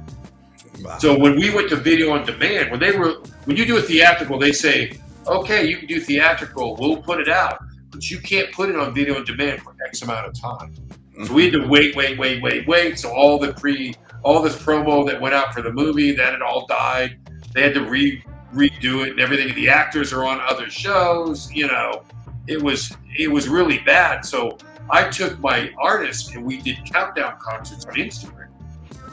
Wow. So when we went to video on demand, when you do a theatrical, they say, okay, you can do theatrical, we'll put it out, but you can't put it on video on demand for X amount of time. Mm-hmm. So we had to wait. So all this promo that went out for the movie, that had all died. They had to redo it and everything. The actors are on other shows, it was really bad. So I took my artists and we did countdown concerts on Instagram.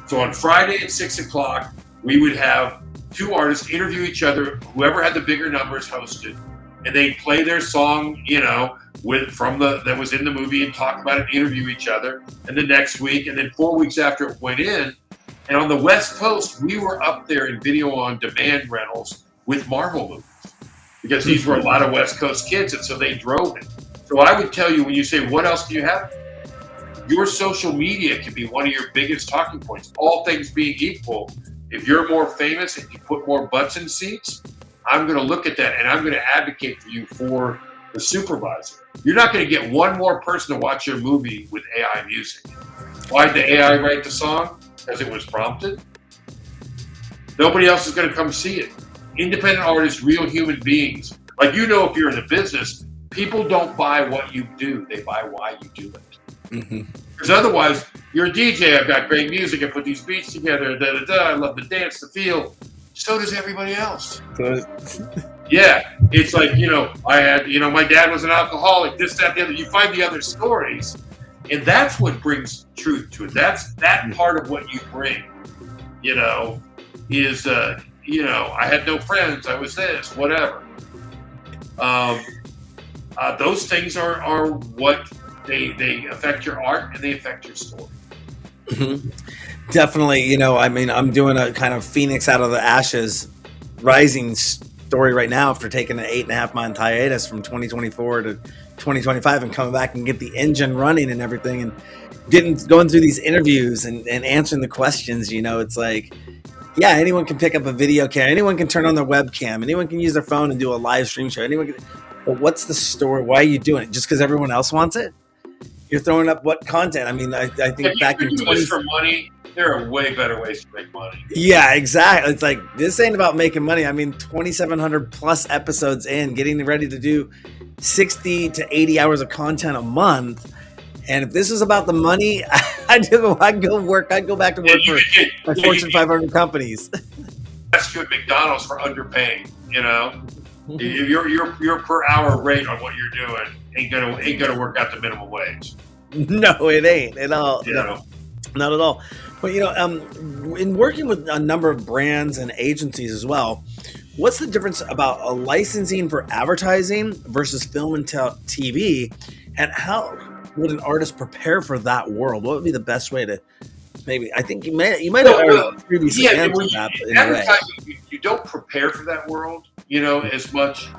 So on Friday at 6 o'clock, we would have two artists interview each other. Whoever had the bigger numbers hosted, and they'd play their song, that was in the movie and talk about it, interview each other. And the next week, and then 4 weeks after it went in, and on the West Coast, we were up there in video on demand rentals with Marvel movies because these were a lot of West Coast kids, and so they drove it. So I would tell you, when you say, what else do you have? Your social media can be one of your biggest talking points. All things being equal, if you're more famous, if you put more butts in seats, I'm going to look at that and I'm going to advocate for you for the supervisor. You're not going to get one more person to watch your movie with AI music. Why'd the AI write the song? Because it was prompted. Nobody else is going to come see it. Independent artists, real human beings. Like, if you're in the business, people don't buy what you do. They buy why you do it. Because otherwise, you're a DJ. I've got great music. I put these beats together. I love the dance, the feel. So does everybody else. Yeah, it's like I had my dad was an alcoholic. This, that, the other. You find the other stories, and that's what brings truth to it. That's that part of what you bring. Is I had no friends. I was this, whatever. Those things are what. They affect your art and they affect your story. Mm-hmm. Definitely, I'm doing a kind of phoenix out of the ashes rising story right now after taking an 8.5 month hiatus from 2024 to 2025 and coming back and get the engine running and everything and going through these interviews and answering the questions. It's like, yeah, anyone can pick up a video camera, anyone can turn on their webcam, anyone can use their phone and do a live stream show, but what's the story? Why are you doing it? Just because everyone else wants it? you're throwing up what content. I mean, I If think you back can in do this for money, there are way better ways to make money. yeah, exactly. It's like this ain't about making money. I mean, 2,700 plus episodes in, getting ready to do 60 to 80 hours of content a month. And if this is about the money, I'd go work. I'd go back to work for Fortune 500 companies. That's good McDonald's for underpaying. You know, your per hour rate on what you're doing ain't gonna work out the minimum wage. No, it ain't at all. You No, know? not at all. But in working with a number of brands and agencies as well, what's the difference about a licensing for advertising versus film and TV, and how would an artist prepare for that world? What would be the best way to maybe? I think you might have already previously answered that. In advertising, you don't prepare for that world, as much.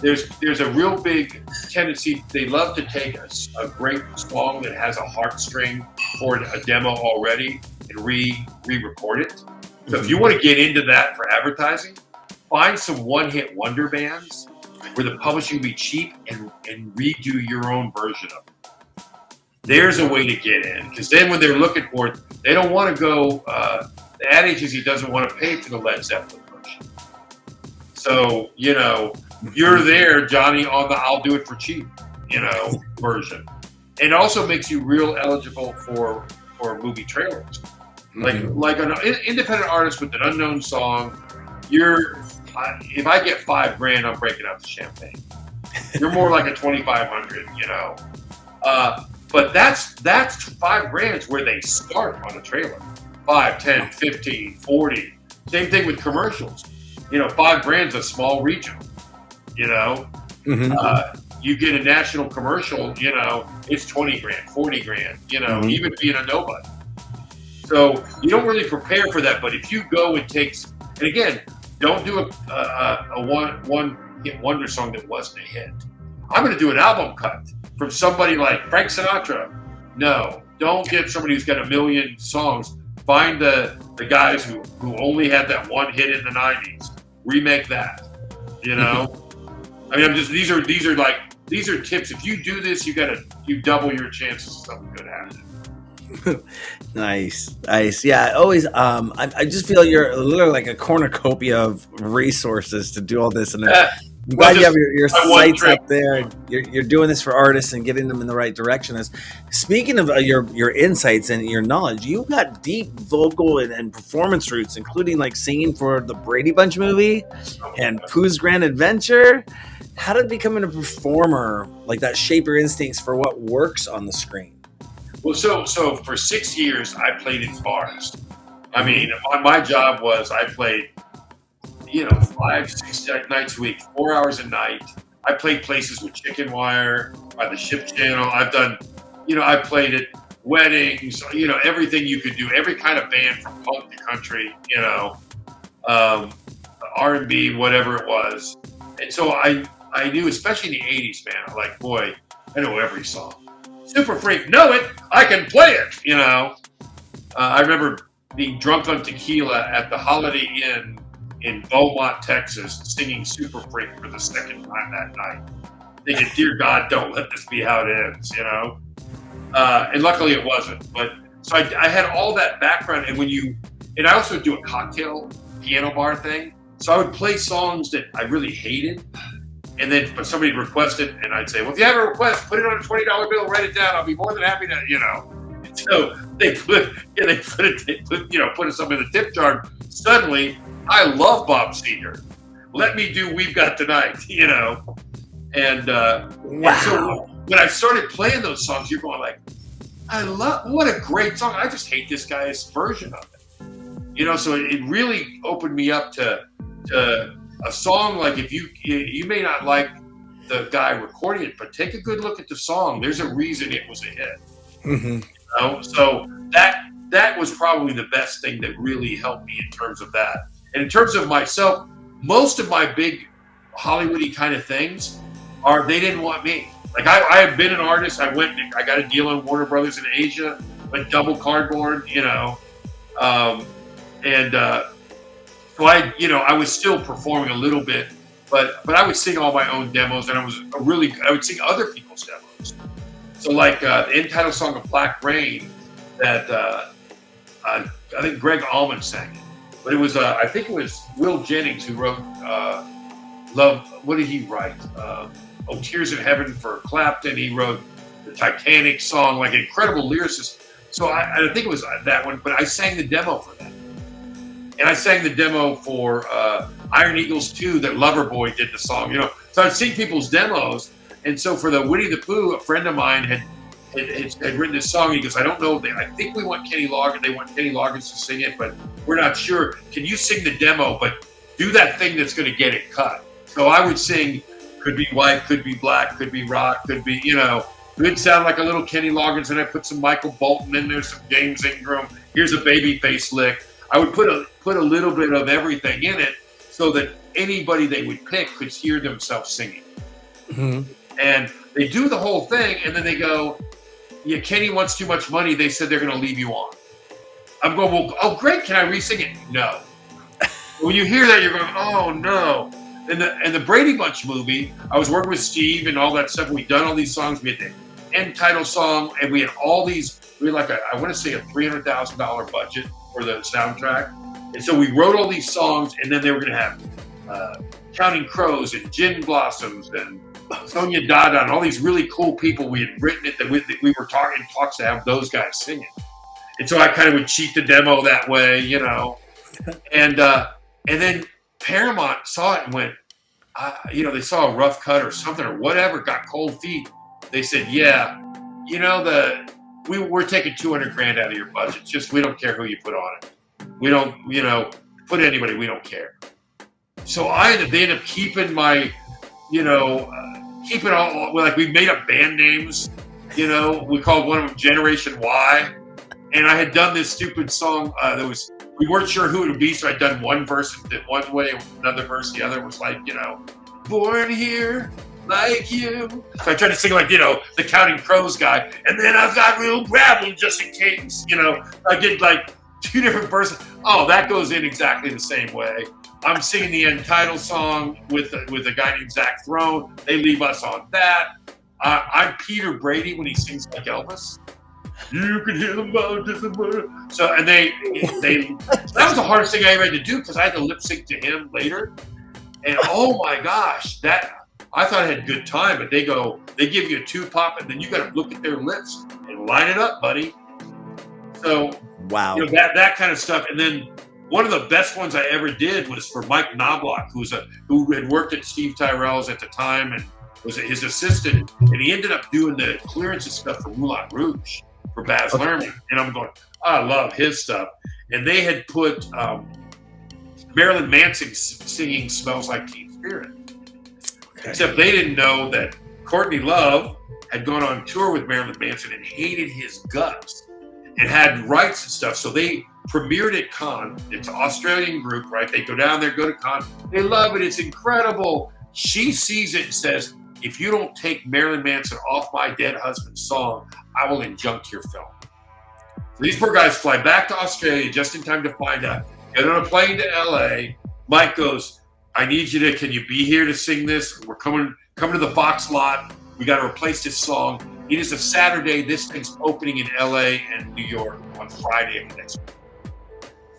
There's a real big tendency. They love to take a great song that has a heartstring for a demo already and re-record it. So if you want to get into that for advertising, find some one-hit wonder bands where the publishing will be cheap and redo your own version of it. There's a way to get in, because then when they're looking for it, they don't want to go. The ad agency doesn't want to pay for the Led Zeppelin version. So you're there, Johnny, on the "I'll do it for cheap," version. It also makes you real eligible for movie trailers. Like an independent artist with an unknown song, if I get $5,000, I'm breaking out the champagne. You're more like a 2,500, but that's $5,000 where they start on a trailer. 5, 10, 15, 40. Same thing with commercials. $5,000 a small regional. You get a national commercial, it's $20,000, $40,000, even being a nobody. So you don't really prepare for that. But if you go and again, don't do a one-hit wonder song that wasn't a hit. I'm going to do an album cut from somebody like Frank Sinatra. No, don't get somebody who's got a million songs. Find the guys who only had that one hit in the 90s. Remake that. I mean, these are tips. If you do this, you double your chances of something good happening. Nice. Yeah, always. I just feel you're literally like a cornucopia of resources to do all this, and I'm glad you have your sites up there. You're doing this for artists and getting them in the right direction. Speaking of your insights and your knowledge, you've got deep vocal and performance roots, including like singing for the Brady Bunch movie and Pooh's Grand Adventure. How did becoming a performer like that shape your instincts for what works on the screen? Well, so for 6 years, I played in bars. I mean, my job was I played, 5, 6 nights a week, 4 hours a night. I played places with chicken wire, by the Ship Channel. I've done, I played at weddings, everything you could do, every kind of band from punk to country, R&B, whatever it was. And so I knew, especially in the 80s, man, I'm like, boy, I know every song. Super Freak, know it, I can play it, I remember being drunk on tequila at the Holiday Inn in Beaumont, Texas, singing Super Freak for the second time that night. Thinking, dear God, don't let this be how it ends, And luckily it wasn't. But so I had all that background, and I also do a cocktail piano bar thing. So I would play songs that I really hated. And then somebody would request it, and I'd say, well, if you have a request, put it on a $20 bill, write it down. I'll be more than happy to, So they put something in the tip jar. Suddenly, I love Bob Seger. Let me do We've Got the Night, And, and so when I started playing those songs, you're going like, what a great song. I just hate this guy's version of it. So it really opened me up to a song. Like, if you may not like the guy recording it, but take a good look at the song. There's a reason it was a hit. Mm-hmm. So that was probably the best thing that really helped me in terms of that. And in terms of myself, most of my big Hollywoody kind of things they didn't want me. Like I have been an artist. I got a deal on Warner Brothers in Asia, went double cardboard, So I was still performing a little bit, but I would sing all my own demos, and I would sing other people's demos. So like the entitled song of Black Rain that I think Greg Allman sang it. But it was, I think it was Will Jennings who wrote Love. What did he write? Oh, Tears in Heaven for Clapton. He wrote the Titanic song, like incredible lyricist. So I think it was that one, but I sang the demo for that. And I sang the demo for Iron Eagles 2 that Loverboy did the song, you know. So I'd sing people's demos. And so for the Winnie the Pooh, a friend of mine had written this song. He goes, I don't know. I think we want Kenny Loggins. They want Kenny Loggins to sing it, but we're not sure. Can you sing the demo, but do that thing that's going to get it cut? So I would sing, could be white, could be black, could be rock, could be, you know, it'd sound like a little Kenny Loggins, and I put some Michael Bolton in there, some James Ingram. Here's a Babyface lick. I would put a little bit of everything in it so that anybody they would pick could hear themselves singing. Mm-hmm. And they do the whole thing, and then they go, yeah, Kenny wants too much money. They said they're going to leave you on. I'm going, well, oh, great. Can I re-sing it? No. When you hear that, you're going, oh, no. And the Brady Bunch movie, I was working with Steve and all that stuff. We'd done all these songs. We had the end title song, and we had all these. We had like I want to say a $300,000 budget for the soundtrack. And so we wrote all these songs, and then they were going to have Counting Crows and Gin Blossoms and Sonia Dada and all these really cool people. We had written it that we were talking talks to have those guys singing. And so I kind of would cheat the demo that way, you know. And then Paramount saw it and went, you know, they saw a rough cut or something or whatever, got cold feet. They said, yeah, you know, we're taking $200,000 out of your budget. Just, we don't care who you put on it. We don't, you know, put anybody, we don't care. So they ended up keeping my, you know, keeping all, like we made up band names, you know, we called one of them Generation Y. And I had done this stupid song we weren't sure who it would be, so I'd done one verse one way, another verse the other was like, you know, born here like you. So I tried to sing like, you know, the Counting Crows guy. And then I've got real gravel just in case, you know. I did like 2 different verses. Oh, that goes in exactly the same way. I'm singing the end title song with a guy named Zach Throne. They leave us on that. I'm Peter Brady when he sings like Elvis. You can hear the mountains. So, and they that was the hardest thing I ever had to do because I had to lip sync to him later. And oh my gosh, I thought I had good time, but they give you a 2-pop, and then you got to look at their lips and line it up, buddy. So, wow, you know, that kind of stuff. And then one of the best ones I ever did was for Mike Knobloch, who had worked at Steve Tyrell's at the time and was his assistant, and he ended up doing the clearances stuff for Moulin Rouge for Baz Luhrmann. And I'm going, I love his stuff. And they had put Marilyn Manson singing "Smells Like Teen Spirit." Okay. Except they didn't know that Courtney Love had gone on tour with Marilyn Manson and hated his guts and had rights and stuff. So they premiered at Cannes. It's an Australian group, right? They go down there, go to Cannes. They love it. It's incredible. She sees it and says, if you don't take Marilyn Manson off my dead husband's song, I will injunct your film. So these poor guys fly back to Australia just in time to find out. Get on a plane to LA. Mike goes, I need you to, can you be here to sing this? We're coming to the Fox lot. We got to replace this song. It is a Saturday. This thing's opening in LA and New York on Friday of next week.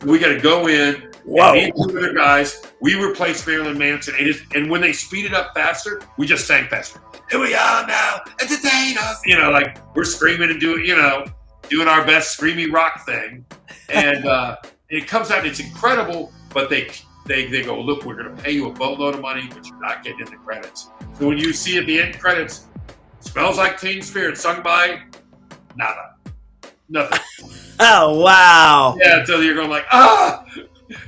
So we got to go in. Whoa. And me and 2 other guys, we replaced Marilyn Manson. And when they speed it up faster, we just sang faster. Here we are now, entertain us. You know, like we're screaming and doing our best screamy rock thing. And it comes out, it's incredible, but they go, look, we're going to pay you a boatload of money, but you're not getting in the credits. So when you see at the end credits, Smells Like Teen Spirit, sung by nada. Nothing. Oh, wow. Yeah, so you're going like,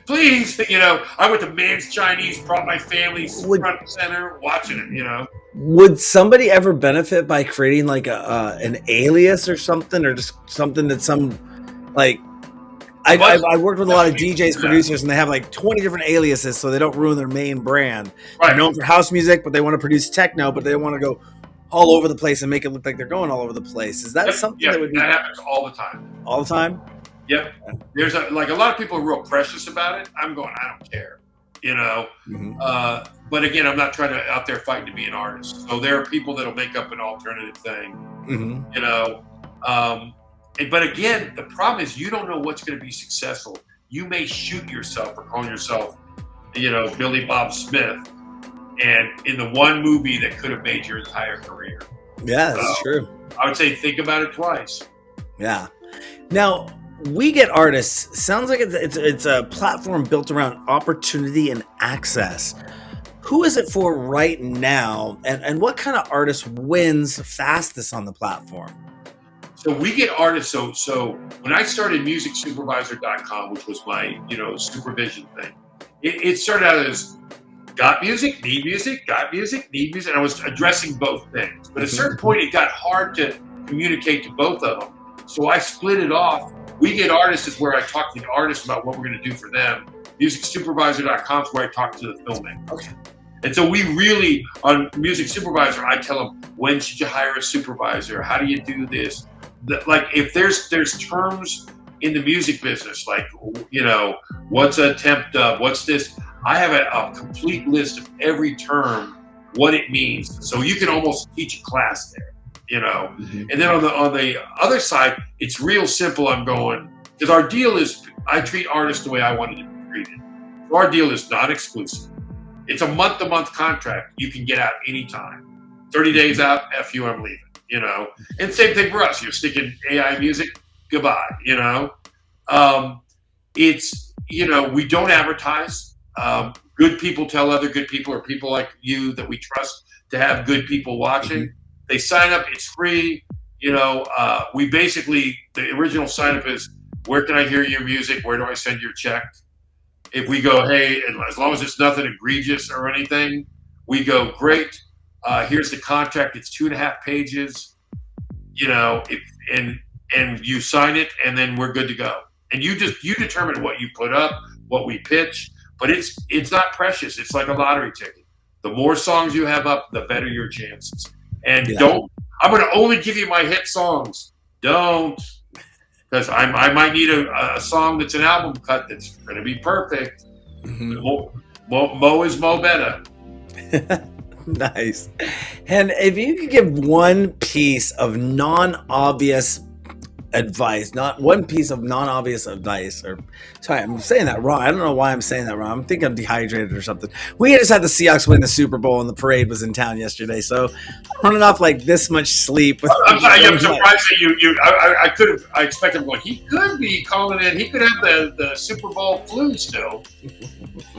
please. You know, I went to Man's Chinese, brought my family front and center, watching it, you know. Would somebody ever benefit by creating like an alias or something, or just something that I worked with a lot of DJs, producers, and they have like 20 different aliases so they don't ruin their main brand. Right. They're known for house music, but they want to produce techno, but they want to go all over the place and make it look like they're going all over the place. Is that something that would be... That happens all the time. All the time? Yep. There's a lot of people are real precious about it. I'm going, I don't care. you know. But again, I'm not trying to out there fighting to be an artist. So there are people that'll make up an alternative thing, you know. But again, the problem is you don't know what's going to be successful. You may shoot yourself or call yourself, you know, Billy Bob Smith, and in the one movie that could have made your entire career. Yeah, that's true. I would say think about it twice. Yeah. Now, We Get Artists sounds like it's a platform built around opportunity and access. Who is it for right now, and what kind of artist wins fastest on the platform? So We Get Artists. So when I started musicsupervisor.com, which was my, you know, supervision thing, it started out as got music, need music, got music, need music. And I was addressing both things. But at a certain point, it got hard to communicate to both of them. So I split it off. We Get Artists is where I talk to the artists about what we're going to do for them. Musicsupervisor.com is where I talk to the filmmaker. Okay. And so we really, on Music Supervisor, I tell them, when should you hire a supervisor? How do you do this? Like, if there's terms in the music business, like, you know, what's a temp dub? What's this? I have a complete list of every term, what it means. So you can almost teach a class there, you know. And then on the other side, it's real simple. I'm going, because our deal is, I treat artists the way I wanted to be treated. So our deal is not exclusive. It's a month-to-month contract. You can get out anytime. 30 days out, F you, I'm leaving, you know. And same thing for us. You're sticking AI music, goodbye, you know. It's, you know, we don't advertise. Good people tell other good people, or people like you that we trust to have good people watching. They sign up. It's free. You know, we basically, the original sign-up is, where can I hear your music? Where do I send your check? If we go, hey, and as long as it's nothing egregious or anything, we go, great. Here's the contract. It's 2.5 pages. You know, and you sign it, and then we're good to go. And you determine what you put up, what we pitch. But it's not precious. It's like a lottery ticket. The more songs you have up, the better your chances. And I'm going to only give you my hit songs. Don't. Because I might need a song that's an album cut that's going to be perfect. Mo is Mo better. Nice. And if you could give one piece of non-obvious advice, not one piece of non-obvious advice, or sorry, I'm saying that wrong. I don't know why I'm saying that wrong. I'm thinking I'm dehydrated or something. We just had the Seahawks win the Super Bowl, and the parade was in town yesterday, so I'm running off like this much sleep. I'm surprised that I expected him, like, he could be calling in. He could have the Super Bowl flu still,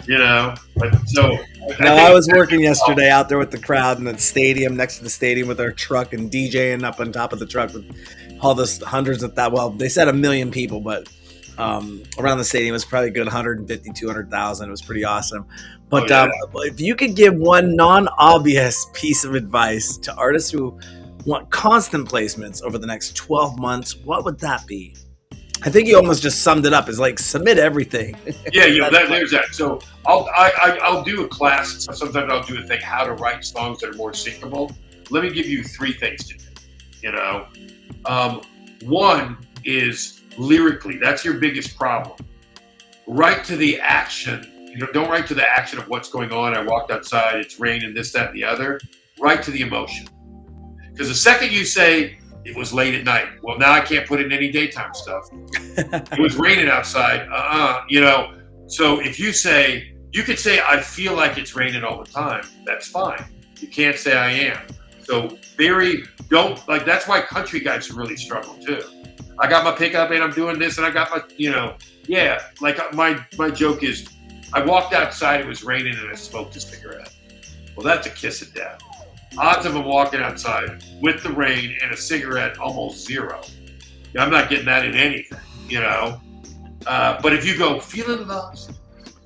you know. But so I was working yesterday out there with the crowd in the stadium, next to the stadium, with our truck, and DJing up on top of the truck with all this hundreds of that. Well, they said 1 million people, but around the stadium it was probably a good 150, 200,000. It was pretty awesome. But if you could give one non-obvious piece of advice to artists who want constant placements over the next 12 months, what would that be? I think you almost just summed it up as like, submit everything. Yeah, there's that. So I'll do a class. Sometimes I'll do a thing, how to write songs that are more syncable. Let me give you 3 things to do, you know. One is lyrically. That's your biggest problem. Write to the action. You know, don't write to the action of what's going on. I walked outside, it's raining, this, that, and the other. Write to the emotion. Because the second you say, it was late at night, well, now I can't put in any daytime stuff. It was raining outside. You know, so if you say, you could say, I feel like it's raining all the time. That's fine. You can't say I am. So that's why country guys really struggle too. I got my pickup and I'm doing this, and I got my, you know, like my joke is, I walked outside, it was raining, and I smoked a cigarette. Well, that's a kiss of death. Odds of him walking outside with the rain and a cigarette, almost zero. I'm not getting that in anything, you know. But if you go, feeling lost,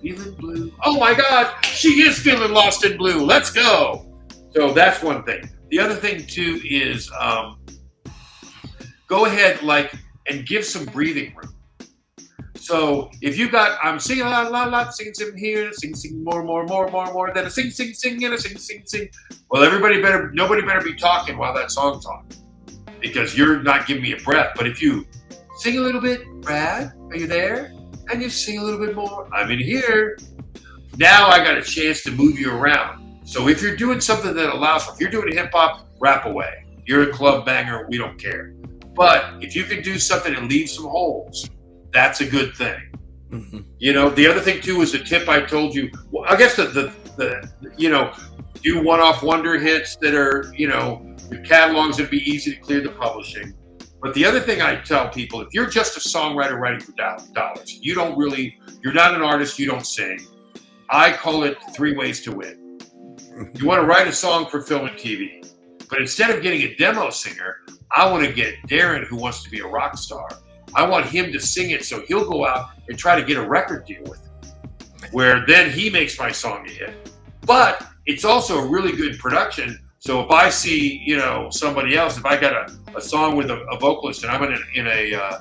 feeling blue. Oh my God, she is feeling lost and blue. Let's go. So that's one thing. The other thing too is go ahead and give some breathing room. So if you got, I'm singing a lot, sing here, sing more, then a sing and a sing. Well, nobody better be talking while that song's on, because you're not giving me a breath. But if you sing a little bit, Brad, are you there? And you sing a little bit more, I'm in here. Now I got a chance to move you around. So if you're doing something that allows, if you're doing hip hop, rap away. You're a club banger, we don't care. But if you can do something and leave some holes, that's a good thing. Mm-hmm. You know, the other thing too is the tip I told you. Well, I guess the you know, do one-off wonder hits that are, you know, your catalogs would be easy to clear the publishing. But the other thing I tell people, if you're just a songwriter writing for dollars, you're not an artist, you don't sing. I call it 3 ways to win. You want to write a song for film and TV, but instead of getting a demo singer, I want to get Darren, who wants to be a rock star. I want him to sing it so he'll go out and try to get a record deal with it, where then he makes my song a hit. But it's also a really good production. So if I see, you know, somebody else, if I got a song with a vocalist and I'm in a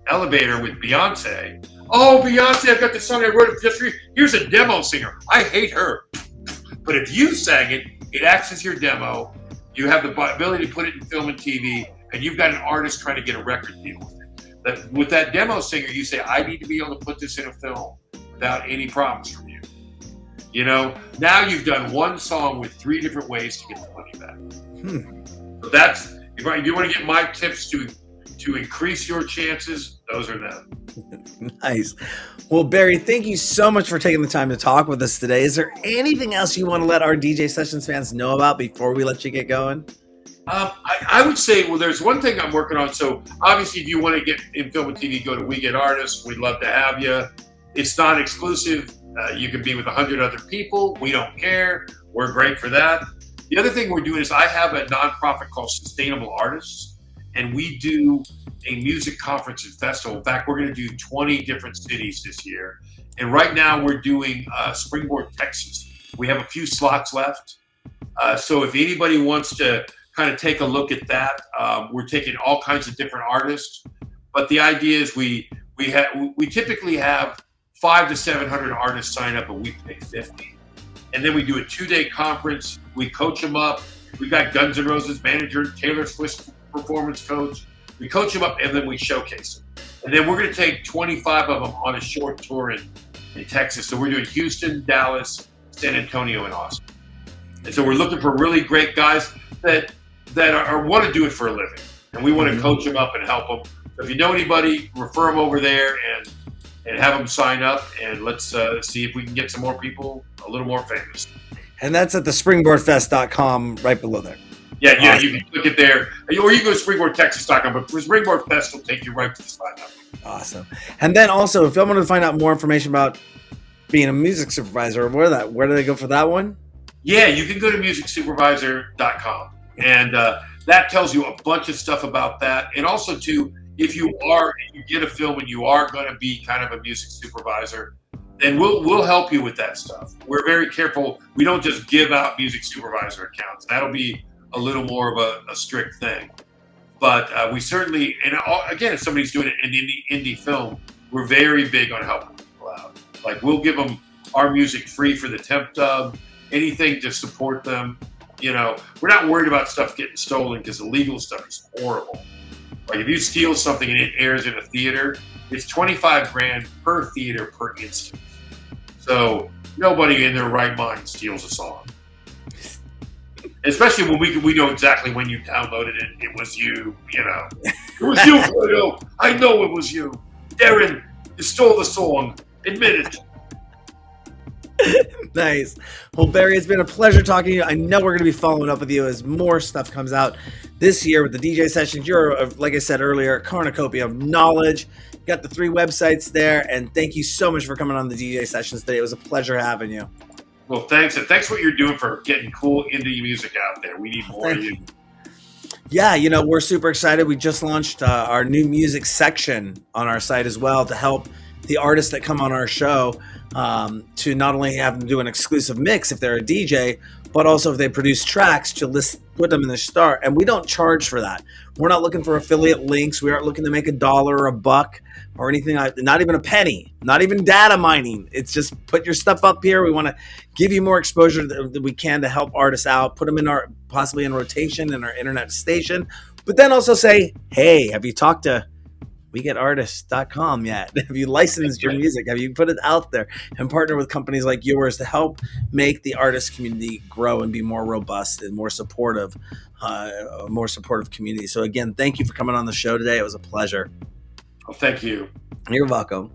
elevator with Beyonce, oh, Beyonce, I've got this song I wrote just for you. Here's a demo singer. I hate her. But if you sang it, it acts as your demo. You have the ability to put it in film and TV, and you've got an artist trying to get a record deal with it. With that demo singer, you say, I need to be able to put this in a film without any problems from you. You know, now you've done one song with 3 different ways to get the money back. So that's, if you want to get my tips to increase your chances, those are them. Nice. Well, Barry, thank you so much for taking the time to talk with us today. Is there anything else you want to let our DJ Sessions fans know about before we let you get going? I would say, well, there's one thing I'm working on. So obviously, if you want to get in film and TV, go to We Get Artists. We'd love to have you. It's not exclusive. You can be with 100 other people. We don't care. We're great for that. The other thing we're doing is I have a nonprofit called Sustainable Artists, and we do a music conference and festival. In fact, we're going to do 20 different cities this year. And right now we're doing Springboard, Texas. We have a few slots left. So if anybody wants to kind of take a look at that, we're taking all kinds of different artists. But the idea is we typically have 500 to 700 artists sign up, and we pay 50. And then we do a 2-day conference. We coach them up. We've got Guns N' Roses manager, Taylor Swift performance coach. We coach them up, and then we showcase them. And then we're going to take 25 of them on a short tour in Texas. So we're doing Houston, Dallas, San Antonio, and Austin. And so we're looking for really great guys that want to do it for a living. And we want to coach them up and help them. So if you know anybody, refer them over there and have them sign up. And let's see if we can get some more people a little more famous. And that's at the springboardfest.com right below there. Yeah, you can click it there. Or you can go to springboardtexas.com, but Springboard Fest will take you right to the sign up. Awesome. And then also, if you want to find out more information about being a music supervisor, where do they go for that one? Yeah, you can go to musicsupervisor.com. And that tells you a bunch of stuff about that. And also, too, if you get a film and you are going to be kind of a music supervisor, then we'll help you with that stuff. We're very careful. We don't just give out music supervisor accounts. That'll be a little more of a strict thing. But we certainly, and again, if somebody's doing an indie film, we're very big on helping people out. Like, we'll give them our music free for the temp dub, anything to support them. You know, we're not worried about stuff getting stolen because the legal stuff is horrible. Like, if you steal something and it airs in a theater, it's $25,000 per theater per instance. So nobody in their right mind steals a song. Especially when we know exactly when you downloaded it. It was you, you know. It was you, Fredo. I know it was you. Darren, you stole the song. Admit it. Nice. Well, Barry, it's been a pleasure talking to you. I know we're going to be following up with you as more stuff comes out this year with the DJ Sessions. You're, like I said earlier, a cornucopia of knowledge. You got the 3 websites there. And thank you so much for coming on the DJ Sessions today. It was a pleasure having you. Well, thanks. And thanks for what you're doing for getting cool indie music out there. We need more of you. Yeah, you know, we're super excited. We just launched our new music section on our site as well to help the artists that come on our show to not only have them do an exclusive mix if they're a DJ, but also if they produce tracks to put them in the start. And we don't charge for that. We're not looking for affiliate links. We aren't looking to make $1 or $1 or anything, not even a penny, not even data mining. It's just put your stuff up here. We want to give you more exposure that we can to help artists out, put them in possibly in rotation in our internet station, but then also say, hey, have you talked to wegetartists.com yet? Have you licensed your music? Have you put it out there and partner with companies like yours to help make the artist community grow and be more robust and more supportive community? So again, thank you for coming on the show today. It was a pleasure. Well, thank you. You're welcome.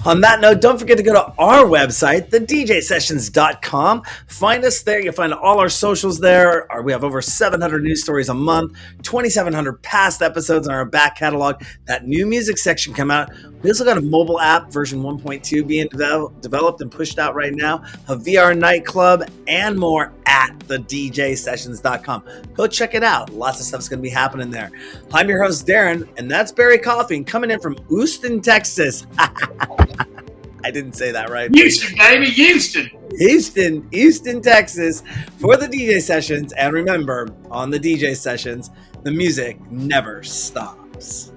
On that note, don't forget to go to our website, thedjsessions.com. Find us there. You'll find all our socials there. We have over 700 news stories a month, 2,700 past episodes in our back catalog. That new music section come out. We also got a mobile app, version 1.2, being developed and pushed out right now, a VR nightclub, and more at thedjsessions.com. Go check it out. Lots of stuff's going to be happening there. I'm your host, Darren, and that's Barry Coffing, coming in from Houston, Texas. I didn't say that right. Houston, baby, Houston. Houston, Texas, for the DJ Sessions. And remember, on the DJ Sessions, the music never stops.